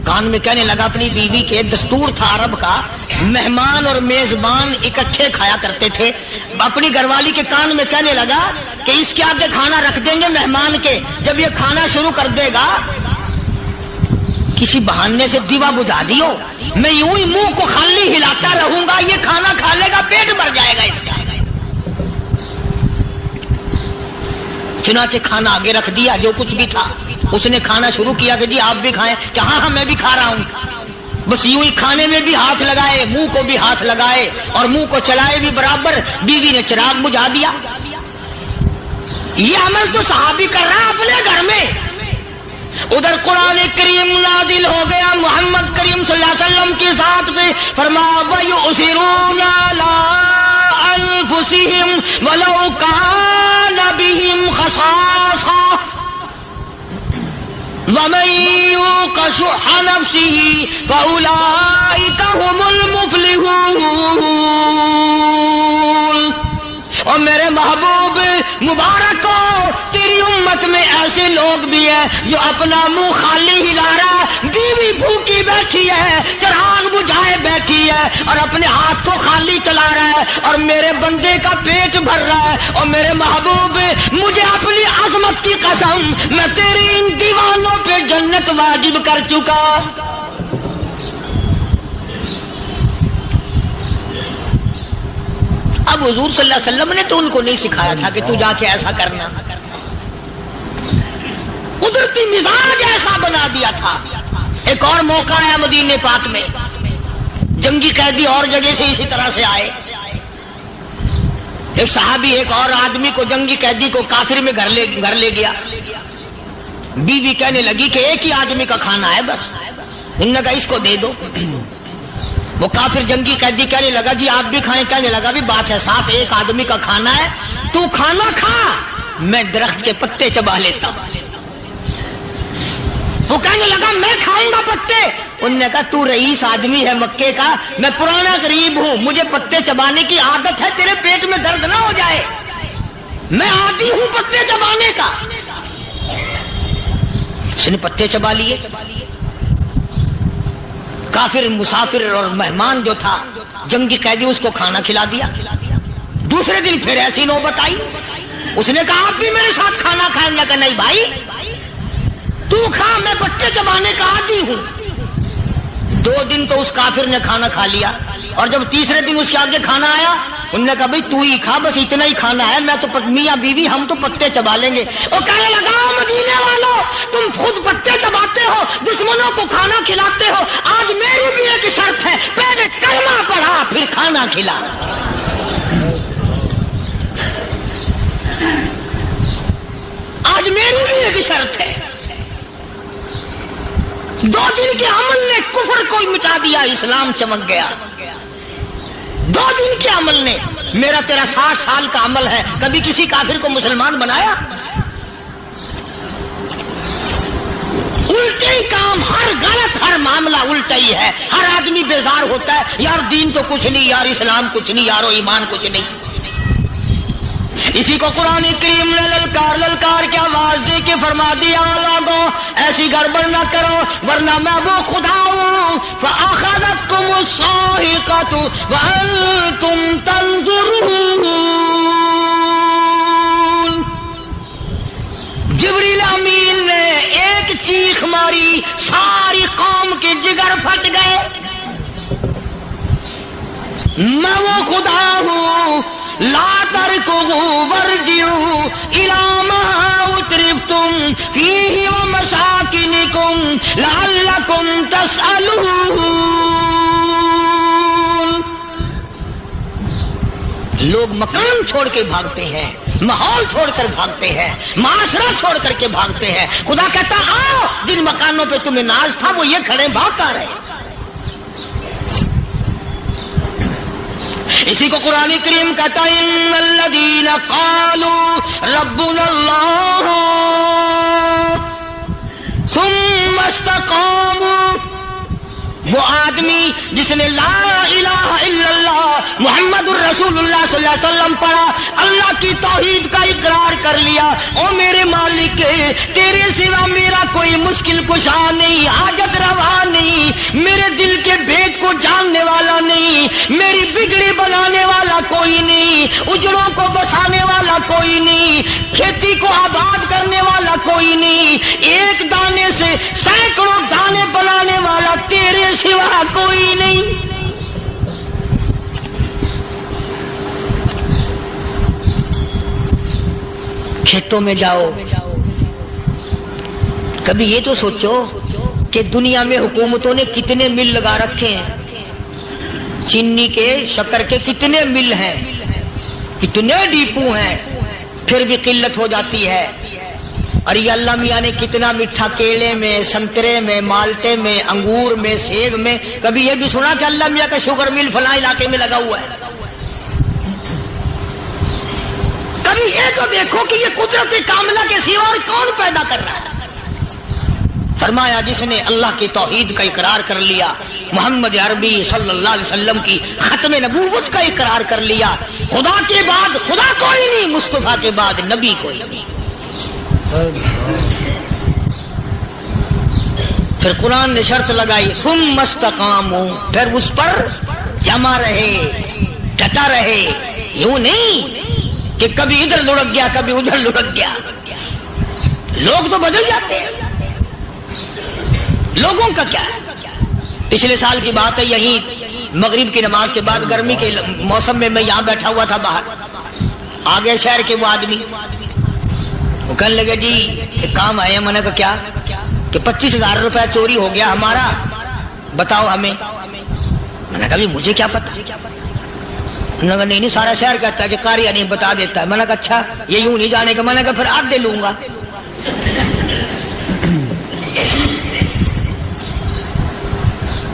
کان میں کہنے لگا اپنی بیوی کے، دستور تھا عرب کا مہمان اور میزبان اکٹھے کھایا کرتے تھے. اپنی گھر والی کے کان میں کہنے لگا کہ اس کے آگے کھانا رکھ دیں گے مہمان کے, جب یہ کھانا شروع کر دے گا کسی بہانے سے دیوا بجھا دیو, میں یوں ہی منہ کو خالی ہلاتا رہوں گا, یہ کھانا کھا لے گا, پیٹ بھر جائے گا اس کا. چنانچہ کھانا آگے رکھ دیا, جو کچھ بھی تھا اس نے کھانا شروع کیا کہ جی آپ بھی کھائیں, کہ ہاں میں بھی کھا رہا ہوں. بس یوں ہی کھانے میں بھی ہاتھ لگائے, منہ کو بھی ہاتھ لگائے اور منہ کو چلائے بھی برابر. بیوی نے چراغ بجھا دیا. یہ عمل تو صحابی کر رہا ہے اپنے گھر میں. ادھر قرآن کریم نازل ہو گیا محمد کریم صلی اللہ علیہ وسلم کی ذات پہ, فرمایا وَيُؤْثِرُونَ عَلَىٰ أَنفُسِهِمْ وَلَوْ كَانَ بِهِمْ خَصَاصَةٌ وَمَن يُوقَ شُحَّ نَفْسِهِ فَأُولَٰئِكَ هُمُ الْمُفْلِحُونَ. اور میرے محبوب مبارک کو تیری امت میں ایسے لوگ بھی ہیں جو اپنا منہ خالی ہلا رہا ہے, بیوی بھوکی بیٹھی ہے, چراغ بجھائے بیٹھی ہے اور اپنے ہاتھ کو خالی چلا رہا ہے, اور میرے بندے کا پیٹ بھر رہا ہے. اور میرے محبوب مجھے اپنی عظمت کی قسم, میں تیری ان دیوانوں پہ جنت واجب کر چکا. اب حضور صلی اللہ علیہ وسلم نے تو ان کو نہیں سکھایا تھا کہ تو جا کے ایسا کرنا, قدرتی مزاج ایسا بنا دیا تھا. ایک اور موقع ہے مدینے پاک میں, جنگی قیدی اور جگہ سے اسی طرح سے آئے. ایک صحابی ایک اور آدمی کو, جنگی قیدی کو کافر میں گھر لے گیا. بیوی کہنے لگی کہ ایک ہی آدمی کا کھانا ہے بس, انہوں نے کہا اس کو دے دو. وہ کافر جنگی قیدی کہنے لگا جی آپ بھی کھائیں, کہنے لگا بھی بات ہے صاف, ایک آدمی کا کھانا ہے, تو کھانا کھا, میں درخت کے پتے چبا لیتا. وہ کہنے لگا میں کھاؤں گا پتے. انہوں نے کہا تو رئیس آدمی ہے مکے کا, میں پرانا غریب ہوں, مجھے پتے چبانے کی عادت ہے, تیرے پیٹ میں درد نہ ہو جائے, میں عادی ہوں پتے چبانے کا. اس نے پتے چبا لیے. کافر مسافر اور مہمان جو تھا جنگی قیدی, اس کو کھانا کھلا دیا. دوسرے دن پھر ایسی نوبت آئی, اس نے کہا آپ بھی میرے ساتھ کھانا کھائیں گے؟ کہ نہیں بھائی تو کھا, میں بچے چبانے کا عادی ہوں. 2 دن تو اس کافر نے کھانا کھا لیا, اور جب تیسرے دن اس کے آگے کھانا آیا, انہوں نے کہا بھائی تو ہی کھا, بس اتنا ہی کھانا ہے, میں تو میاں بیوی ہم تو پتے چبا لیں گے. اور کہنے لگا مدینے والوں, تم خود پتے چباتے ہو, دشمنوں کو کھانا کھلاتے ہو, آج میری بھی ایک شرط ہے, پہلے کلمہ پڑھا پھر کھانا کھلا. آج میری بھی ایک شرط ہے. 2 دن کے عمل نے کفر کو ہی مٹا دیا, اسلام چمک گیا. 2 دن کے عمل نے, میرا تیرا 60 سال کا عمل ہے, کبھی کسی کافر کو مسلمان بنایا؟ الٹے ہی کام, ہر غلط, ہر معاملہ الٹا ہی ہے. ہر آدمی بیزار ہوتا ہے, یار دین تو کچھ نہیں, یار اسلام کچھ نہیں, یارو ایمان کچھ نہیں. اسی کو قرآن کریم نے للکار کے آواز دے کے فرما دیا, لوگوں ایسی گڑبڑ نہ کرو ورنہ میں وہ خدا ہوں. فَأَخَذَتْكُمُ الصَّاعِقَةُ وَأَنْتُمْ تَنظُرُونَ. جبریل امین نے ایک چیخ ماری, ساری قوم کے جگر پھٹ گئے. میں وہ خدا ہوں, لا تركضوا وارجعوا إلى ما أترفتم فيه ومساكنكم لعلكم تسألون. لوگ مکان چھوڑ کے بھاگتے ہیں, ماحول چھوڑ کر بھاگتے ہیں, معاشرہ چھوڑ کر کے بھاگتے ہیں. خدا کہتا آؤ, جن مکانوں پہ تمہیں ناز تھا وہ یہ کھڑے بھاگ کر رہے. اسی کو قرآن کریم کہتا ہے ان الذین قالوا ربنا اللہ ثم استقاموا. وہ آدمی جس نے لا الہ الا اللہ محمد الرسول اللہ صلی اللہ علیہ وسلم پڑھا, اللہ کی توحید کا اقرار کر لیا, او میرے مالک تیرے سوا میرا کوئی مشکل کشا نہیں, حاجت روا نہیں, میرے دل کے بھید کو جاننے والا نہیں, نہیں، میری بگڑی بنانے والا کوئی نہیں، اجڑوں کو بسانے والا کوئی نہیں، کھیتی کو آباد کرنے والا کوئی نہیں، ایک دانے سے سینکڑوں دانے بنانے والا تیرے سوا کوئی نہیں۔ کھیتوں میں جاؤ، کبھی یہ تو سوچو کہ دنیا میں حکومتوں نے کتنے مل لگا رکھے ہیں، چینی کے، شکر کے کتنے مل ہیں، کتنے ڈیپو ہیں، پھر بھی قلت ہو جاتی ہے۔ اور یہ اللہ میاں نے کتنا میٹھا کیلے میں، سنترے میں، مالٹے میں، انگور میں، سیب میں، کبھی یہ بھی سنا کہ اللہ میاں کا شوگر مل فلاں علاقے میں لگا ہوا ہے؟ کبھی یہ تو دیکھو کہ یہ قدرت کاملہ کے سوا اور کون پیدا کر رہا ہے؟ فرمایا جس نے اللہ کی توحید کا اقرار کر لیا، محمد عربی صلی اللہ علیہ وسلم کی ختم نبوت کا اقرار کر لیا، خدا کے بعد خدا کوئی نہیں، مصطفیٰ کے بعد نبی کوئی نہیں۔ پھر قرآن نے شرط لگائی ثم استقاموا، پھر اس پر جمع رہے، ڈٹا رہے، یوں نہیں کہ کبھی ادھر لڑک گیا کبھی ادھر لڑک گیا۔ لوگ تو بدل جاتے ہیں، لوگوں کا کیا ہے؟ پچھلے سال کی بات ہے، یہیں مغرب کی نماز کے بعد گرمی کے موسم میں یہاں بیٹھا ہوا تھا باہر، آگے شہر کے وہ آدمی، وہ کہنے لگے جی ایک کام آئے ہیں۔ میں نے کہا کیا؟ کہ 25,000 روپے چوری ہو گیا ہمارا، بتاؤ ہمیں۔ میں نے کہا مجھے کیا پتا؟ انہوں نے کہا نہیں سارا شہر کہتا ہے کہ قاریہ نہیں بتا دیتا ہے۔ میں نے کہا اچھا یہ یوں نہیں جانے کا؟ میں نے کہا پھر آدھے لوں گا۔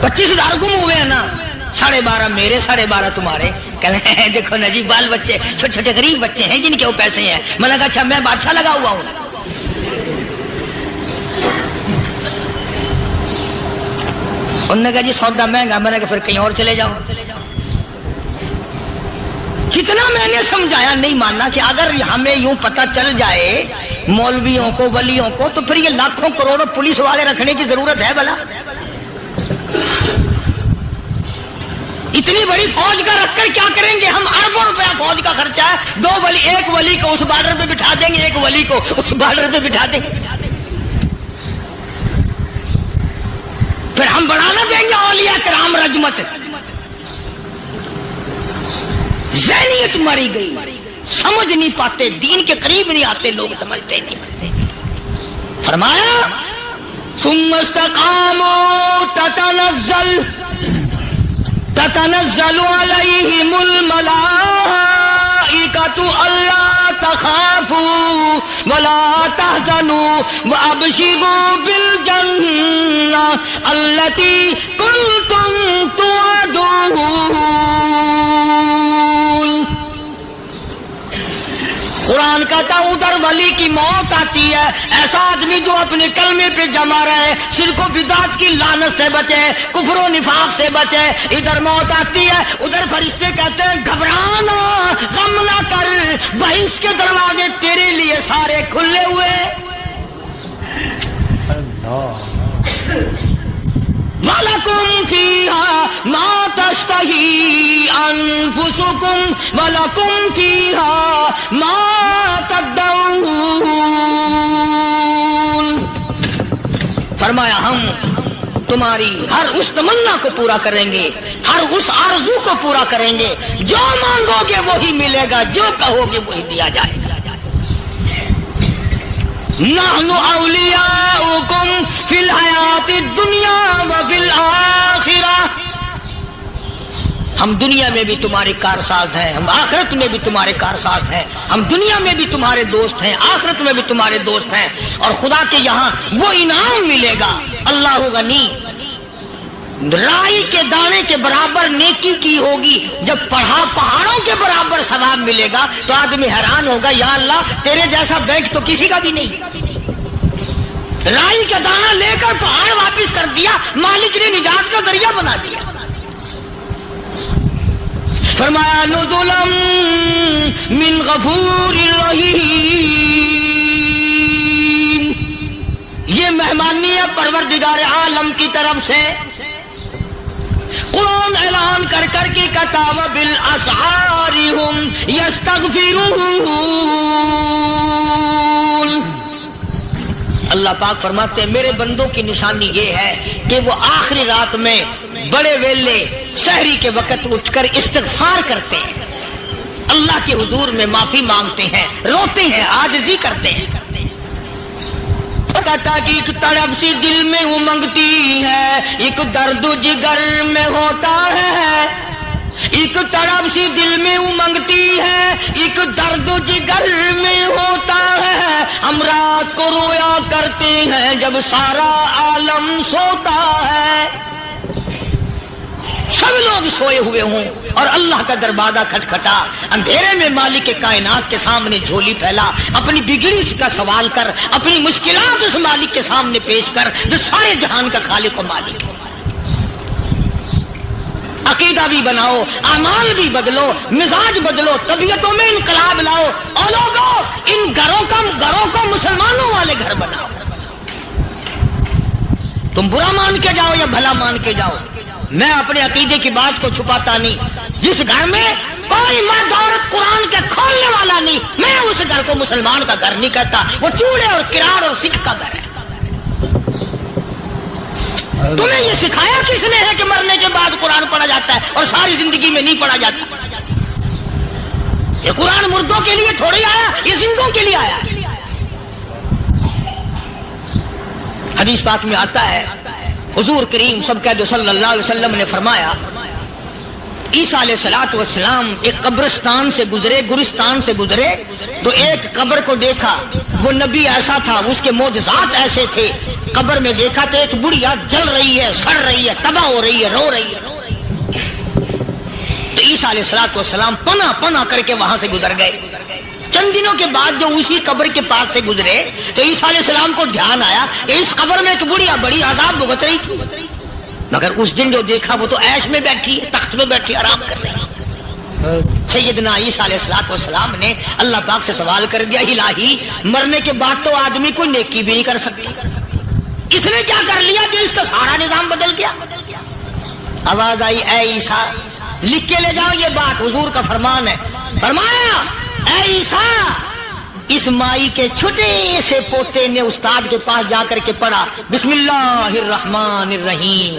25,000 گم ہوئے ہیں نا، 12.5 میرے، 12.5 تمہارے۔ کہنے ہیں دیکھو نا جی بال بچے چھوٹے چھوٹے غریب بچے ہیں جن کے وہ پیسے ہیں۔ میں نے کہا اچھا میں بادشاہ لگا ہوا ہوں؟ انہوں نے کہا جی سودا مہنگا۔ میں نے کہا پھر کہیں اور چلے جاؤ۔ جتنا میں نے سمجھایا نہیں ماننا کہ اگر ہمیں یوں پتہ چل جائے مولویوں کو، ولیوں کو، تو پھر یہ لاکھوں کروڑوں پولیس والے رکھنے کی ضرورت ہے بھلا؟ اتنی بڑی فوج کا رکھ کر کیا کریں گے ہم؟ اربوں روپیہ فوج کا خرچہ ہے، 2 ولی، ایک ولی کو اس بارڈر پہ بٹھا دیں گے، ایک ولی کو اس بارڈر پہ بٹھا دیں گے، پھر ہم بڑھانا دیں گے اولیاء کرام رجمت۔ ذہنیت ماری گئی، سمجھ نہیں پاتے، دین کے قریب نہیں آتے لوگ، سمجھتے نہیں۔ فرمایا ثم استقاموا تتنزل علیہم الملائکۃ الا تخافوا ولا تحزنوا وابشروا بالجنہ التی کنتم توعدون۔ قرآن کہتا ادھر ولی کی موت آتی ہے، ایسا آدمی جو اپنے کلمے پہ جمع رہے، شرک و بدعت کی لعنت سے بچے، کفر و نفاق سے بچے۔ ادھر موت آتی ہے، ادھر فرشتے کہتے ہیں گھبرانا، غم نہ کر، بہشت کے دروازے تیرے لیے سارے کھلے ہوئے۔ وَلَكُمْ فِيهَا مَا تَشْتَهِي أَنفُسُكُمْ وَلَكُمْ فِيهَا مَا تَدَّعُونَ۔ فرمایا ہم تمہاری ہر اس تمنا کو پورا کریں گے، ہر اس آرزو کو پورا کریں گے، جو مانگو گے وہی ملے گا، جو کہو گے وہی دیا جائے گا۔ نحن اولیاؤکم فی الحیات الدنیا وفی الآخرہ، ہم دنیا میں بھی تمہارے کارساز ہیں، ہم آخرت میں بھی تمہارے کارساز ہیں، ہم دنیا میں بھی تمہارے دوست ہیں، آخرت میں بھی تمہارے دوست ہیں، اور خدا کے یہاں وہ انعام ملے گا۔ اللہ غنی، رائی کے دانے کے برابر نیکی کی ہوگی، جب پہاڑوں کے برابر ثواب ملے گا تو آدمی حیران ہوگا، یا اللہ تیرے جیسا بینک تو کسی کا بھی نہیں۔ رائی کا دانہ لے کر پہاڑ واپس کر دیا، مالک نے نجات کا ذریعہ بنا دیا۔ فرمایا نزلا من غفور رحیم، یہ مہمانی ہے پروردگار عالم کی طرف سے، قرآن اعلان کر کر کے کہتا وبالاسحار هم یستغفرون. اللہ پاک فرماتے ہیں میرے بندوں کی نشانی یہ ہے کہ وہ آخری رات میں بڑے ویلے سحری کے وقت اٹھ کر استغفار کرتے ہیں، اللہ کے حضور میں معافی مانگتے ہیں، روتے ہیں، عاجزی کرتے ہیں. کہتا کہ ایک تڑپ سی دل میں امنگتی ہے، ایک درد جگر میں ہوتا ہے. ایک تڑپ سی دل میں امنگتی ہے، ایک درد جگر میں ہوتا ہے. ہم رات کو رویا کرتے ہیں جب سارا عالم سوتا ہے. سب لوگ سوئے ہوئے ہوں اور اللہ کا دروازہ کھٹکھٹا، اندھیرے میں مالک کائنات کے سامنے جھولی پھیلا، اپنی بگڑی کا سوال کر، اپنی مشکلات اس مالک کے سامنے پیش کر جو سارے جہان کا خالق و مالک ہے. عقیدہ بھی بناؤ، اعمال بھی بدلو، مزاج بدلو، طبیعتوں میں انقلاب لاؤ، اور لوگوں ان گھروں کو مسلمانوں والے گھر بناؤ. تم برا مان کے جاؤ یا بھلا مان کے جاؤ، میں اپنے عقیدے کی بات کو چھپاتا نہیں. جس گھر میں کوئی مرد عورت قرآن کے کھولنے والا نہیں، میں اس گھر کو مسلمان کا گھر نہیں کہتا، وہ چوڑے اور کراڑ اور سکھ کا گھر ہے. تمہیں یہ سکھایا کس نے ہے کہ مرنے کے بعد قرآن پڑھا جاتا ہے اور ساری زندگی میں نہیں پڑھا جاتا؟ یہ قرآن مردوں کے لیے تھوڑی آیا، یہ زندوں کے لیے آیا. حدیث پاک میں آتا ہے حضور کریم سب کہہ دو صلی اللہ علیہ وسلم نے فرمایا عیسیٰ علیہ الصلوۃ والسلام ایک قبرستان سے گزرے، گورستان سے گزرے تو ایک قبر کو دیکھا. وہ نبی ایسا تھا، اس کے معجزات ایسے تھے. قبر میں دیکھا تو ایک بڑھیا جل رہی ہے، سڑ رہی ہے، تباہ ہو رہی ہے، رو رہی ہے. تو عیسیٰ علیہ الصلوۃ والسلام پناہ کر کے وہاں سے گزر گئے. چند دنوں کے بعد جو اسی قبر کے پاس سے گزرے تو عیسیٰ علیہ السلام کو دھیان آیا کہ اس قبر میں ایک بڑھیا بڑی عذاب بھگت رہی تھی، مگر اس دن جو دیکھا وہ تو عیش میں بیٹھی ہے، تخت میں بیٹھی آرام کر رہی ہے. سیدنا عیسیٰ علیہ السلام نے اللہ پاک سے سوال کر دیا الہی مرنے کے بعد تو آدمی کوئی نیکی بھی نہیں کر سکتا، اس نے کیا کر لیا کہ اس کا سارا نظام بدل گیا؟ آواز آئی اے عیسیٰ لکھ کے لے جاؤ یہ بات، حضور کا فرمان ہے. فرمایا اے عیسیٰ اس مائی کے چھوٹے سے پوتے نے استاد کے پاس جا کر کے پڑھا بسم اللہ الرحمن الرحیم.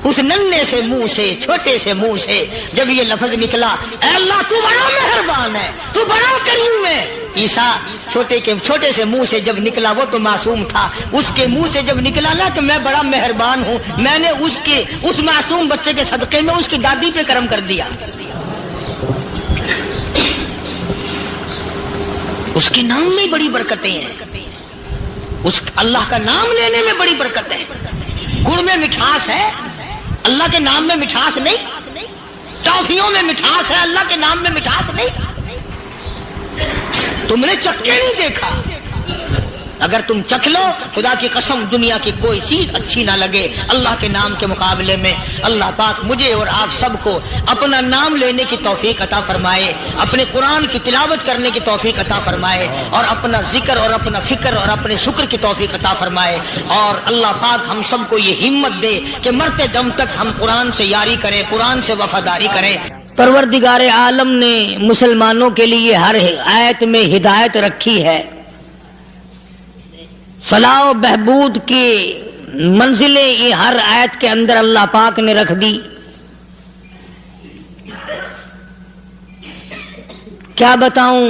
اس ننھے سے منہ سے، چھوٹے سے منہ سے جب یہ لفظ نکلا اے اللہ تو بڑا مہربان ہے، تو بڑا کریم ہے. عیسیٰ چھوٹے سے منہ سے جب نکلا، وہ تو معصوم تھا، اس کے منہ سے جب نکلا نا کہ میں بڑا مہربان ہوں، میں نے اس معصوم بچے کے صدقے میں اس کی دادی پہ کرم کر دیا. اس کے نام میں بڑی برکتیں ہیں، اس اللہ کا نام لینے میں بڑی برکت ہے. گڑ میں مٹھاس ہے، اللہ کے نام میں مٹھاس نہیں. ٹافیوں میں مٹھاس ہے، اللہ کے نام میں مٹھاس نہیں. تم نے چکھ کے نہیں دیکھا، اگر تم چکھ لو خدا کی قسم دنیا کی کوئی چیز اچھی نہ لگے اللہ کے نام کے مقابلے میں. اللہ پاک مجھے اور آپ سب کو اپنا نام لینے کی توفیق عطا فرمائے، اپنے قرآن کی تلاوت کرنے کی توفیق عطا فرمائے، اور اپنا ذکر اور اپنا فکر اور اپنے شکر کی توفیق عطا فرمائے. اور اللہ پاک ہم سب کو یہ ہمت دے کہ مرتے دم تک ہم قرآن سے یاری کریں، قرآن سے وفاداری کریں. پروردگار عالم نے مسلمانوں کے لیے ہر آیت میں ہدایت رکھی ہے. فلاح و بہبود کی منزلیں یہ ہر آیت کے اندر اللہ پاک نے رکھ دی. کیا بتاؤں،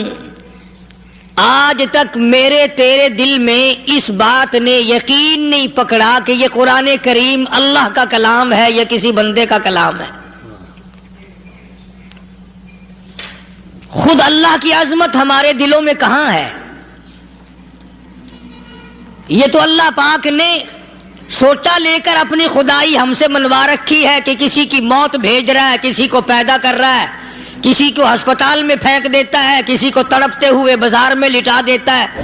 آج تک میرے تیرے دل میں اس بات نے یقین نہیں پکڑا کہ یہ قرآن کریم اللہ کا کلام ہے یا کسی بندے کا کلام ہے. خود اللہ کی عظمت ہمارے دلوں میں کہاں ہے؟ یہ تو اللہ پاک نے سوٹا لے کر اپنی خدائی ہم سے منوا رکھی ہے کہ کسی کی موت بھیج رہا ہے، کسی کو پیدا کر رہا ہے، کسی کو ہسپتال میں پھینک دیتا ہے، کسی کو تڑپتے ہوئے بازار میں لٹا دیتا ہے،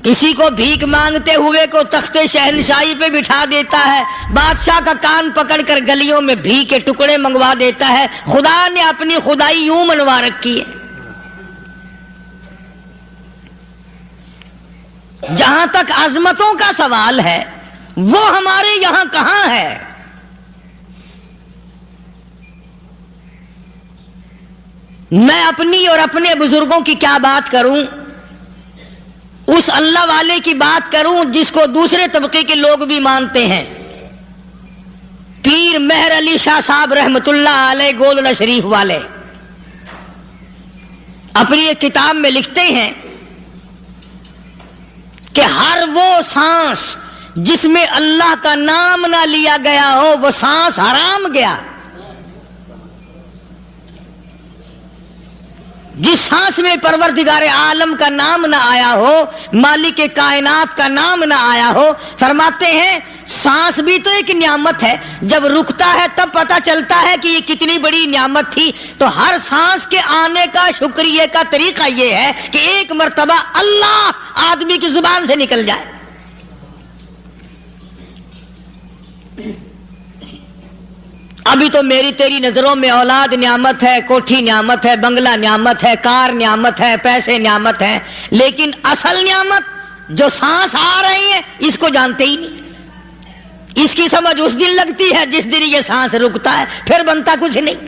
کسی کو بھیک مانگتے ہوئے کو تخت شہنشاہی پہ بٹھا دیتا ہے، بادشاہ کا کان پکڑ کر گلیوں میں بھیک کے ٹکڑے منگوا دیتا ہے. خدا نے اپنی خدائی یوں منوا رکھی ہے. جہاں تک عظمتوں کا سوال ہے وہ ہمارے یہاں کہاں ہے؟ میں اپنی اور اپنے بزرگوں کی کیا بات کروں، اس اللہ والے کی بات کروں جس کو دوسرے طبقے کے لوگ بھی مانتے ہیں۔ پیر مہر علی شاہ صاحب رحمت اللہ علیہ گولڈا شریف والے اپنی ایک کتاب میں لکھتے ہیں کہ ہر وہ سانس جس میں اللہ کا نام نہ لیا گیا ہو وہ سانس حرام گیا۔ جس سانس میں پروردگار عالم کا نام نہ آیا ہو، مالک کائنات کا نام نہ آیا ہو، فرماتے ہیں سانس بھی تو ایک نعمت ہے، جب رکتا ہے تب پتہ چلتا ہے کہ یہ کتنی بڑی نعمت تھی۔ تو ہر سانس کے آنے کا شکریہ کا طریقہ یہ ہے کہ ایک مرتبہ اللہ آدمی کی زبان سے نکل جائے۔ ابھی تو میری تیری نظروں میں اولاد نعمت ہے، کوٹھی نعمت ہے، بنگلہ نعمت ہے، کار نعمت ہے، پیسے نعمت ہے، لیکن اصل نعمت جو سانس آ رہی ہے اس کو جانتے ہی نہیں۔ اس کی سمجھ اس دن لگتی ہے جس دن یہ سانس رکتا ہے، پھر بنتا کچھ نہیں۔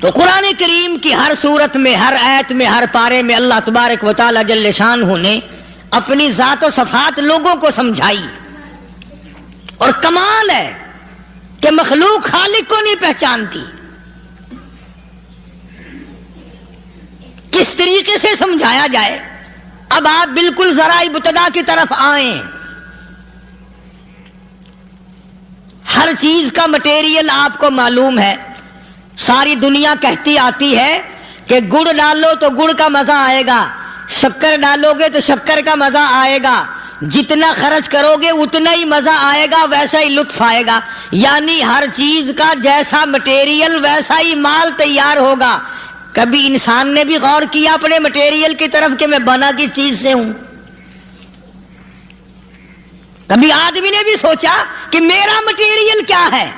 تو قرآن کریم کی ہر صورت میں، ہر آیت میں، ہر پارے میں اللہ تبارک و تعالی جل شانہ نے اپنی ذات و صفات لوگوں کو سمجھائی۔ اور کمال ہے کہ مخلوق خالق کو نہیں پہچانتی۔ کس طریقے سے سمجھایا جائے؟ اب آپ بالکل ذرا ابتدا کی طرف آئیں۔ ہر چیز کا مٹیریل آپ کو معلوم ہے۔ ساری دنیا کہتی آتی ہے کہ گڑ ڈالو تو گڑ کا مزہ آئے گا، شکر ڈالو گے تو شکر کا مزہ آئے گا، جتنا خرچ کرو گے اتنا ہی مزہ آئے گا، ویسا ہی لطف آئے گا۔ یعنی ہر چیز کا جیسا مٹیریل ویسا ہی مال تیار ہوگا۔ کبھی انسان نے بھی غور کیا اپنے مٹیریل کی طرف کہ میں بنا کس چیز سے ہوں؟ کبھی آدمی نے بھی سوچا کہ میرا مٹیریل کیا ہے؟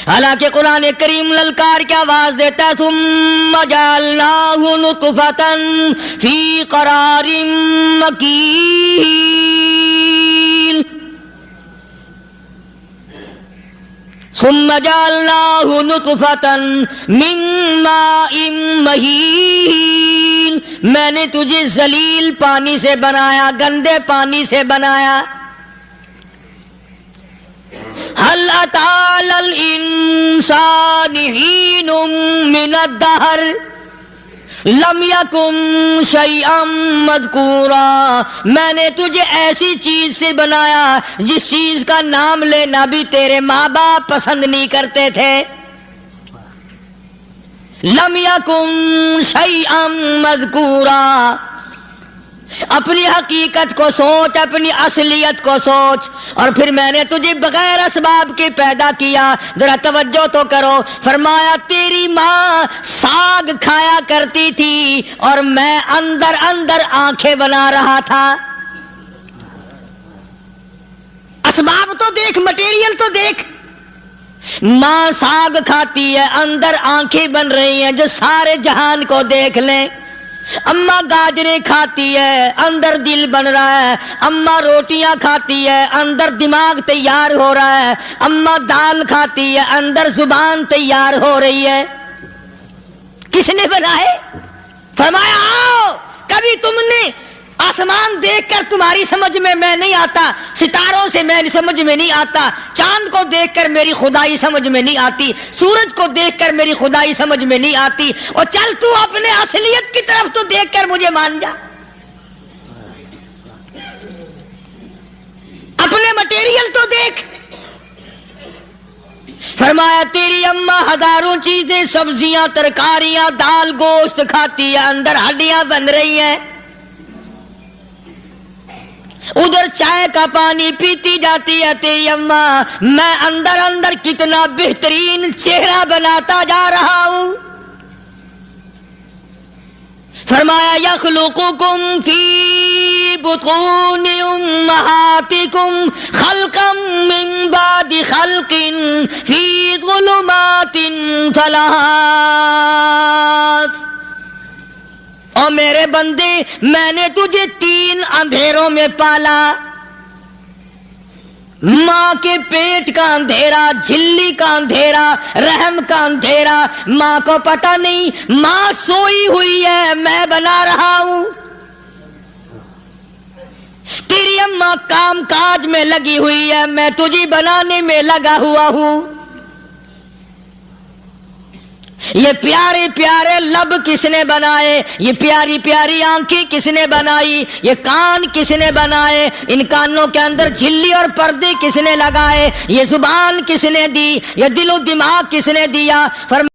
حالانکہ قرآن کریم للکار کی آواز دیتا ہے ثم جعلناہ نطفۃ فی قرار مکین، ثم جعلناہ نطفۃ من ماء مہین، میں نے تجھے ذلیل پانی سے بنایا، گندے پانی سے بنایا۔ هل أتى على الإنسان حين من الدهر لم يكن شيئا مذكورا، میں نے تجھے ایسی چیز سے بنایا جس چیز کا نام لینا بھی تیرے ماں باپ پسند نہیں کرتے تھے۔ لم يكن شيئا مذكورا، اپنی حقیقت کو سوچ، اپنی اصلیت کو سوچ۔ اور پھر میں نے تجھے بغیر اسباب کے پیدا کیا۔ ذرا توجہ تو کرو، فرمایا تیری ماں ساگ کھایا کرتی تھی اور میں اندر اندر آنکھیں بنا رہا تھا۔ اسباب تو دیکھ، مٹیریل تو دیکھ۔ ماں ساگ کھاتی ہے، اندر آنکھیں بن رہی ہیں جو سارے جہان کو دیکھ لیں۔ اماں گاجریں کھاتی ہے، اندر دل بن رہا ہے۔ اماں روٹیاں کھاتی ہے، اندر دماغ تیار ہو رہا ہے۔ اماں دال کھاتی ہے، اندر زبان تیار ہو رہی ہے۔ کس نے بنائے؟ فرمایا آؤ، کبھی تم نے آسمان دیکھ کر تمہاری سمجھ میں نہیں آتا، ستاروں سے میں سمجھ میں نہیں آتا، چاند کو دیکھ کر میری خدائی سمجھ میں نہیں آتی، سورج کو دیکھ کر میری خدائی سمجھ میں نہیں آتی، اور چل تو اپنے اصلیت کی طرف تو دیکھ کر مجھے مان جا، اپنے مٹیریل تو دیکھ۔ فرمایا تیری اماں ہزاروں چیزیں، سبزیاں، ترکاریاں، دال، گوشت کھاتی ہے، اندر ہڈیاں بن رہی ہیں، ادھر چائے کا پانی پیتی جاتی ہے تیری اماں، میں اندر اندر کتنا بہترین چہرہ بناتا جا رہا ہوں۔ فرمایا یخلقکم فی بطون امہاتکم خلقا من بعد خلق فی ظلمات ثلاث، اور میرے بندے میں نے تجھے 3 اندھیروں میں پالا۔ ماں کے پیٹ کا اندھیرا، جھلی کا اندھیرا، رحم کا اندھیرا، ماں کو پتہ نہیں ماں سوئی ہوئی ہے، میں بنا رہا ہوں۔ تیری اماں کام کاج میں لگی ہوئی ہے، میں تجھے بنانے میں لگا ہوا ہوں۔ یہ پیارے پیارے لب کس نے بنائے، یہ پیاری پیاری آنکھیں کس نے بنائی، یہ کان کس نے بنائے، ان کانوں کے اندر جھلی اور پردے کس نے لگائے، یہ زبان کس نے دی، یہ دل و دماغ کس نے دیا۔